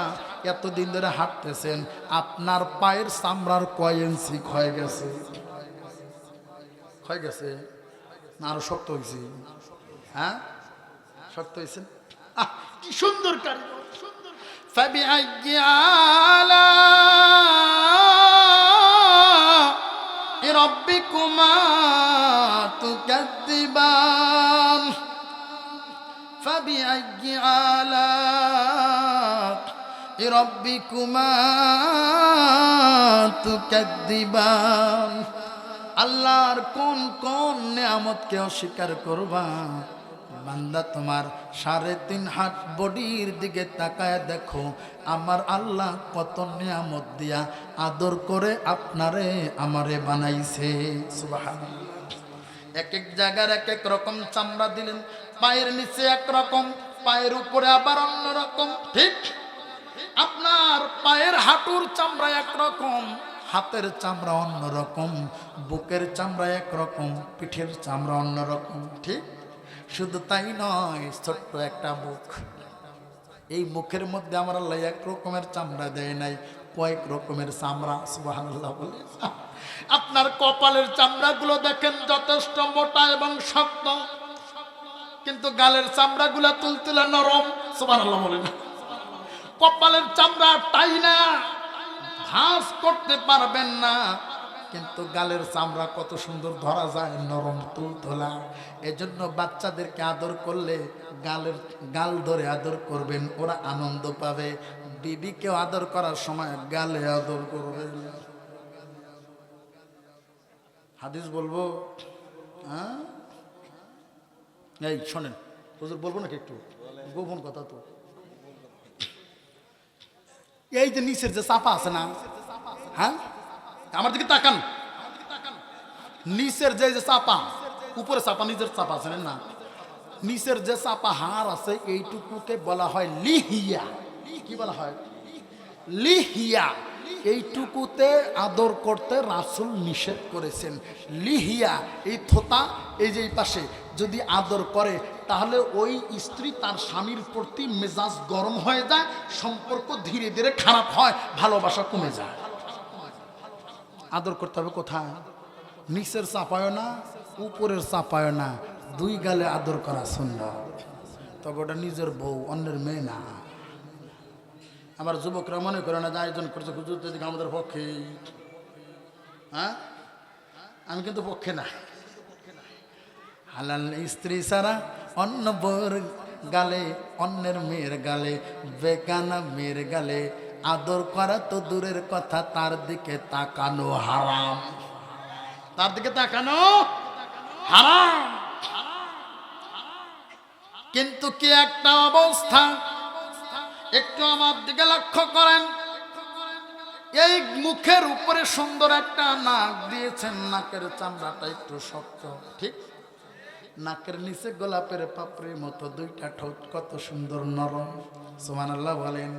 এতদিন ধরে হাঁটতেছেন, আপনার পায়ের চামড়ার কয় ইঞ্চি ক্ষয় গেছে? ক্ষয় গেছে না আরো শক্ত হয়েছে? হ্যাঁ শক্ত হয়েছে। কি সুন্দর কারিগর। فبأي آلاء ربكما تكذبان فبأي آلاء ربكما تكذبان আল্লাহর কোন কোন নিয়ামতকে অস্বীকার করবা? বান্দা তোমার 3.5 হাত বডির দিকে তাকায় দেখো, আমার আল্লাহ কত নিয়ামত দিয়া আদর করে আপনারে আমারে বানাইছে। সুবহানাল্লাহ। এক এক জায়গার এক এক রকম চামড়া দিলেন, পায়ের নিচে এক রকম, পায়ের উপরে আবার অন্য রকম। ঠিক আপনার পায়ের হাঁটুর চামড়া এক রকম, হাতের চামড়া অন্য রকম, বুকের চামড়া এক রকম, পিঠের চামড়া অন্য রকম। ঠিক শুধু তাই নয়, ছোট্ট একটা মুখ, এই মুখের মধ্যে আমার আল্লাহ এক রকমের চামড়া দেয় নাই, কয়েক রকমের চামড়া। সুবহানাল্লাহ বলে। আপনার কপালের চামড়াগুলো দেখেন যথেষ্ট মোটা এবং শক্ত, কিন্তু গালের চামড়াগুলো তুলতুলে নরম। সুবহানাল্লাহ বলে না। কপালের চামড়া টাই না, ভাঁজ করতে পারবেন না, কিন্তু গালের চামড়া কত সুন্দর ধরা যায়, নরম তুলতোলা। এজন্য বাচ্চাদেরকে আদর করলে গাল ধরে আদর করবেন, ওরা আনন্দ পাবে। বিবিকেও আদর করার সময় গালে আদর করবেন। হাদিস বলবো, হ্যাঁ এই শোনেন, হুজুর বলবো নাকি একটু গোপন কথা? তো এই যে নিচের যে চাপা আছে না, হ্যাঁ আমার দিকে তাকান, নিচের যে চাপা, উপরে চাপা নিচের চাপা আছে না, নিচের যে চাপা হাড় আছে এইটুকুকে বলা হয় লিহিয়া। কি বলা হয়? লিহিয়া। এইটুকুতে আদর করতে রাসূল নিষেধ করেছেন। লিহিয়া এই থোতা, এই যে এই পাশে যদি আদর করে তাহলে ওই স্ত্রী তার স্বামীর প্রতি মেজাজ গরম হয়ে যায়, সম্পর্ক ধীরে ধীরে খারাপ হয়, ভালোবাসা কমে যায়। আদর করতে হবে কোথায়? নিচের চাপায় না, উপরের চাপায় না, দুই গালে আদর করা সুন্নাত। তবে ওটা নিজের বউ, অন্যের মেয়ে না। আমার যুবকরা মনে করে না যে আয়োজন করছে হুজুর দিকে আমাদের পক্ষে, হ্যাঁ আমি কিন্তু পক্ষে না। হালাল স্ত্রী ছাড়া অন্য বউর গালে, অন্যের মেয়ের গালে, বেগানা মেয়ের গালে আদর করা তো দূরের কথা, তার দিকে তাকানো হারাম। তার দিকে তাকানো হারাম। কিন্তু কি একটা অবস্থা, একটু আমার দিকে লক্ষ্য করেন। এই মুখের উপরে সুন্দর একটা নাক দিয়েছেন, নাকের চামড়াটা একটু শক্ত। ঠিক নাকের নিচে গোলাপের পাপড়ির মতো দুইটা ঠোঁট, কত সুন্দর নরম। সুবহানাল্লাহ বলেন।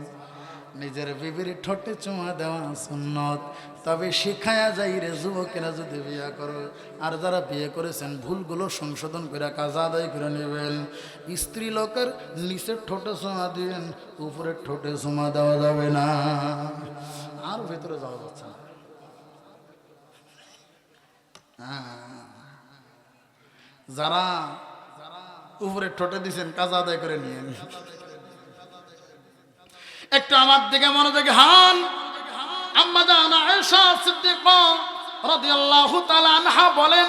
নিজের বিবির ঠোঁটে চুমা দেওয়া সুন্নত। তবে শিখায়া যাই রে যুবকেরা, যদি বিয়ে করো, আর যারা বিয়ে করেছেন ভুলগুলো সংশোধন করে কাজ আদায় করে নেবেন। স্ত্রী লোকের নিচের ঠোঁটে চুমা দিবেন, উপরের ঠোঁটে চুমা দেওয়া যাবে না। আর ভেতরে যাওয়া যাচ্ছে না। যারা উপরের ঠোঁটে দিচ্ছেন কাজ আদায় করে নিয়েন। একটু আমার দিকে মনোযোগী হন। আম্মা জান আয়েশা সিদ্দিকা রাদিয়াল্লাহু তাআলা আনহা বলেন,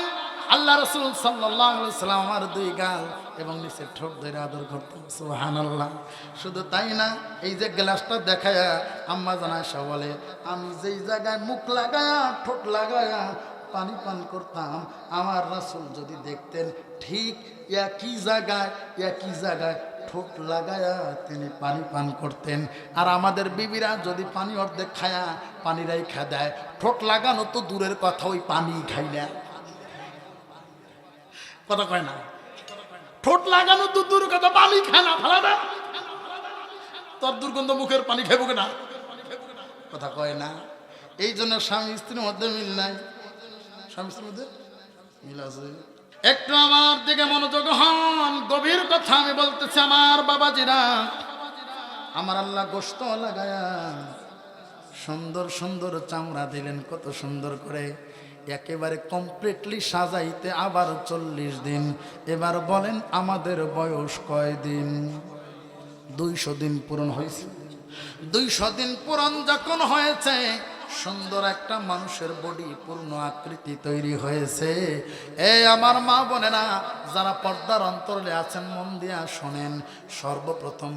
আল্লাহ রাসূল সাল্লাল্লাহু আলাইহি ওয়াসাল্লাম আমার দুই গাল এবং নিচের ঠোঁট ধরে আদর করতেন। সুবহানাল্লাহ। শুধু তাই না, এই যে গ্লাসটা দেখায়া আম্মা জান আয়েশা বলে, আমি যেই জায়গায় মুখ লাগায়া ঠোঁট লাগায়া পানি পান করতাম, আমার রাসূল যদি দেখতেন ঠিক একই জায়গায় ঠোঁট লাগায়া তিনি পানি পান করতেন। আর আমাদের বিবিরা যদি পানি অর্ধেক খায়া পানি রাইখা দেয়, ঠোঁট লাগানো তো দূরের কথা, ওই পানি খাই না। কথা কয় না? ঠোঁট লাগানো তো দূরের কথা, পানি খায় না, ফেলা না। তোর দুর্গন্ধ মুখের পানি খাইব না, কথা কয় না। এই জন্য স্বামী স্ত্রীর মধ্যে মিল নাই। স্বামী স্ত্রীর মধ্যে মিল আছে? একটু আমার দিকে মনোযোগ হন, গভীর কথা আমি বলতেছি। আমার বাবাজিরা, আমার আল্লাহ গোশত লাগায়া সুন্দর সুন্দর চামড়া দিলেন, কত সুন্দর করে একেবারে কমপ্লিটলি সাজাইতে আবার 40 দিন। এবার বলেন আমাদের বয়স কয় দিন? 200 দিন পূরণ হয়েছে। 200 দিন পূরণ যখন হয়েছে, সুন্দর একটা মানুষের বডি, পূর্ণ আকৃতি তৈরি হয়েছে। এই আমার মা বোনেরা, যারা পর্দার অন্তরে আছেন, মন দিয়া শোনেন। সর্বপ্রথম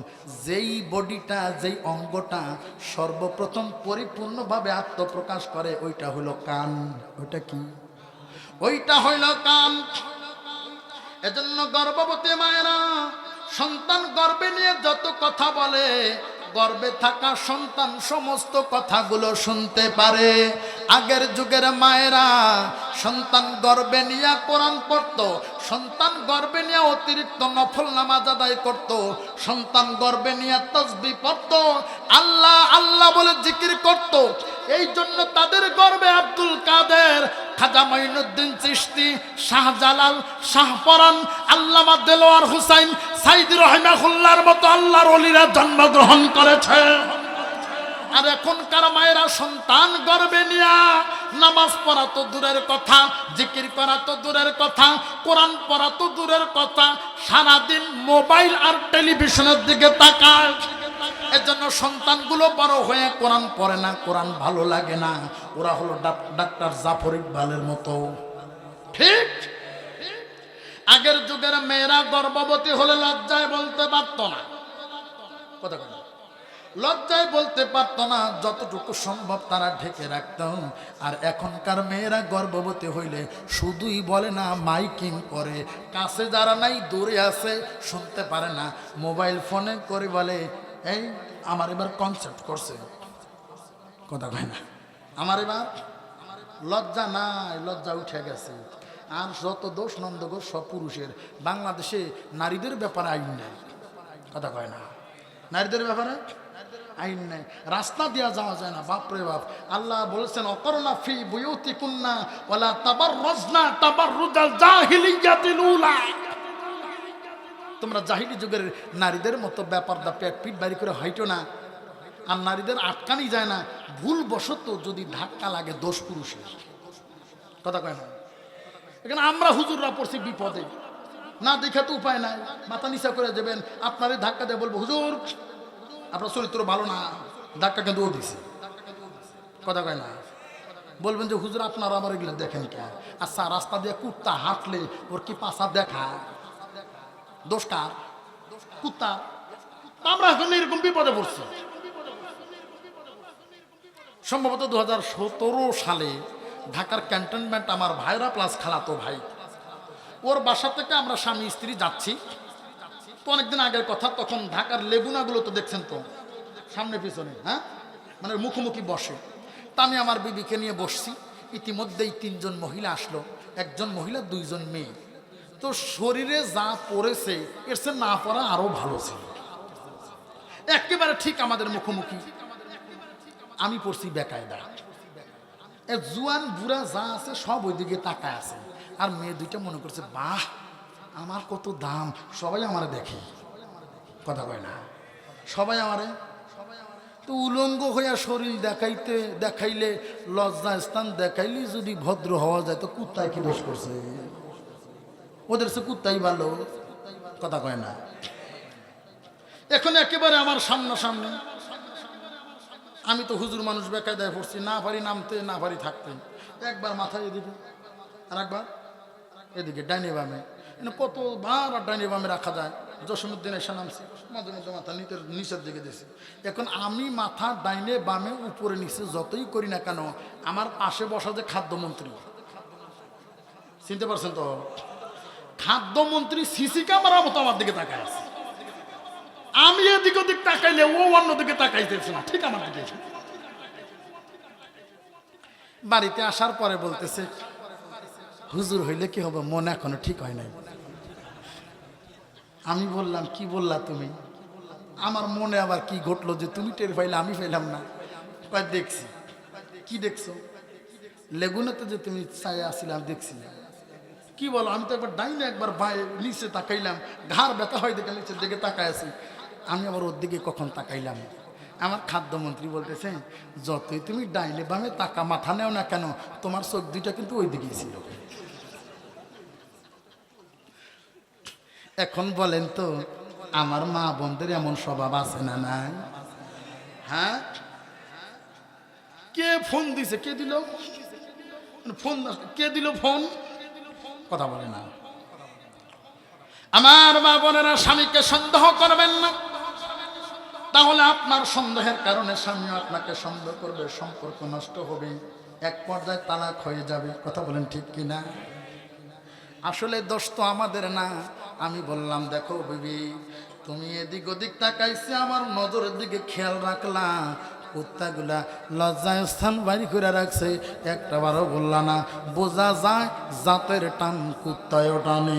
যেই বডিটা, যেই অঙ্গটা সর্বপ্রথম পরিপূর্ণভাবে আত্মপ্রকাশ করে, ওইটা হলো কান। ওইটা কি? ওইটা হইল কান। এজন্য গর্ভবতী মায়েরা সন্তান গর্ভে নিয়ে যত কথা বলে, গর্ভে থাকা সন্তান সমস্ত কথাগুলো শুনতে পারে। আগের যুগের মায়েরা সন্তান গর্ভে নিয়ে কোরআন পড়তো, সন্তান গর্ভে নিয়ে অতিরিক্ত নফল নামাজ আদায় করত, সন্তান গর্ভে নিয়ে তাসবিহ পড়তো, আল্লাহ আল্লাহ বলে জিকির করত। এই জন্য তাদের গর্ভে আব্দুল কাদের, খাজা মাইনুদ্দিন চিশতি, শাহজালাল, শাহপরান, আল্লামা দেলোয়ার হুসাইন, সাইদি রহিমাহুল্লাহর মতো আল্লাহর ওলিরা জন্মগ্রহণ করেছে। আর এখনকার মায়েরা সন্তান গর্ভে নিয়া নামাজ পড়া তো দূরের কথা, জিকির করা তো দূরের কথা, কোরআন পড়া তো দূরের কথা, সারাদিন মোবাইল আর টেলিভিশনের দিকে তাকায়। এজন্য সন্তানগুলো বড় হয়ে কোরআন পড়ে না, কোরআন ভালো লাগে না। ওরা হলো ডাক্তার জাফর ইকবালের মতো। ঠিক আগের যুগের মেয়েরা গর্ভবতী হলে লজ্জায় বলতে পারতো না, কথা কথা লজ্জায় বলতে পারতো না, যতটুকু সম্ভব তারা ঢেকে রাখত। আর এখনকার মেয়েরা গর্ভবতী হইলে শুধুই বলে না, মাইকিং করে। কাছে যারা নাই, দূরে আছে, শুনতে পারে না, মোবাইল ফোনে করে বলে, এই আমার এবার কনসেপ্ট করছে, কথা কয় না, আমার এবার লজ্জা নাই, লজ্জা উঠে গেছে। আর যত দোষ নন্দগোষ সব পুরুষের। বাংলাদেশে নারীদের ব্যাপারে আইন নাই, কথা কয় না, নারীদের ব্যাপারে আইন নাই, রাস্তা দিয়া যাওয়া যায় না। বাপরে বাপ, আল্লাহ বলেছেন অকরনা ফি বুয়ুতিকুন্না ওয়ালা তাবাররাজনা তাবাররুজাল জাহিলিয়াতিল উলা। তোমরা জাহিলি যুগের নারীদের মতো ব্যাপার দা পেট পিট বাড়ি করে হাইটো না। আর নারীদের আটকানি যায় না, ভুল বশত যদি ধাক্কা লাগে দোষ পুরুষের, কথা কয় না। এখানে আমরা হুজুররা পড়ছি বিপদে, না দেখে তো উপায় নাই, মাথা নিচা করে দেবেন। আপনারই ধাক্কা দিয়ে বলবো, হুজুর আপনার চরিত্র ভালো না, ধাক্কা কিন্তু ও দিছে, কথা কয় না। বলবেন যে হুজুর আপনারা আমার এগুলো দেখেন কেন? আচ্ছা, রাস্তা দিয়ে কুত্তা হাঁটলে ওর কি পাশা দেখায়? দোষ কার? কুত্তা। আমরা এখন এরকম বিপদে পড়ছি। সম্ভবত 2017 সালে ঢাকার ক্যান্টনমেন্ট, আমার ভাইরা প্লাস খালাতো ভাই, ওর বাসা থেকে আমরা স্বামী স্ত্রী যাচ্ছি। তো অনেকদিন আগের কথা, তখন ঢাকার লেগুনাগুলো তো দেখছেন তো, সামনে পিছনে, হ্যাঁ, মানে মুখোমুখি বসে। তা আমি আমার বিবিকে নিয়ে বসছি। ইতিমধ্যেই 3 জন মহিলা আসলো, একজন মহিলা 2 জন মেয়ে। তো শরীরে যা পড়েছে, এর সে না পড়া আরো ভালো ছিল, একেবারে ঠিক আমাদের মুখোমুখি। আমি পড়ছি বেকায়দা, জুয়ান বুড়া যা আছে সব ওইদিকে তাকায় আছে। আর মেয়ে দুইটা মনে করছে, বাহ আমার কত দাম, সবাই আমারে দেখে, কথা কয় না, সবাই আমারে। তো উলঙ্গ হইয়া শরীর দেখাইলে, লজ্জা স্থান দেখাইলে যদি ভদ্র হওয়া যায়, তো কুত্তায় কি দোষ করছে? ওদের সে কুত্তাই ভালো, কথা কয় না। এখন একেবারে আমার সামনাসামনি, আমি তো হুজুর মানুষ, বেকায়দায় পড়ছি, না পারি নামতে, না পারি থাকতে। একবার মাথায় এদিকে আর একবার এদিকে, ডাইনে বামে, কতবার আর ডাইনে বামে রাখা যায়। জসীমউদ্দিন এসে নামছি, মাঝে মধ্যে মাথা নিচের দিকে দিয়েছি। এখন আমি মাথা ডাইনে বামে উপরে নিচে যতই করি না কেন, আমার পাশে বসা যে খাদ্যমন্ত্রী, চিনতে পারছেন তো? খাদ্যমন্ত্রী সিসি ক্যামেরার মতো আমার দিকে তাকায় আছে। আমি এদিক ওদিক তাকাইলে ও অন্যদিকে তাকাইতেছে না, ঠিক আমার দিকে। বাড়িতে আসার পরে বলতেছে, হুজুর হইলে কি হবে, মন এখনো ঠিক হয় নাই। আমি বললাম, কি বললা তুমি? আমার মনে আবার কি ঘটলো যে তুমি টের পাইলে আমি পাইলাম না? কয় দেখছি। কি দেখছো? লেগুনাতে যে তুমি চাই আসিলাম দেখছি। কি বলো, আমি তো একবার ডাইনে একবার নিচে তাকাইলাম, ঘাড় ব্যথা হয় দেখে নিচের দিকে তাকায় আছি। আমি আবার ওর দিকে কখন তাকাইলাম, আমার খাদ্যমন্ত্রী বলতেছে যতই তুমি ডাইনে বামে তাকা মাথা নেও না কেন, তোমার চোখ দুইটা কিন্তু ওই দিকেই ছিল। এখন বলেন তো আমার মা বোনদের এমন স্বভাব আছে না নাই? হ্যাঁ, কে ফোন দিছে, কে দিল ফোন, কে দিল ফোন, কথা বলে না। আমার মা বোনেরা স্বামীকে সন্দেহ করবেন না, তাহলে আপনার সন্দেহের কারণে স্বামী আপনাকে সন্দেহ করবে, সম্পর্ক নষ্ট হবে, এক পর্যায়ে তালাক হয়ে যাবে। কথা বলেন ঠিক কিনা? আসলে দোষ তো আমাদের না। আমি বললাম দেখো বিবি, তুমি এদিক ওদিক তাকাইছে, আমার নজরের দিকে খেয়াল রাখলা, কুত্তাগুলা লজ্জায় স্থান বাড়ি করে রাখছে, একটা বারও বললা না। বোঝা যায় জাতের টান কুত্তায় টানে।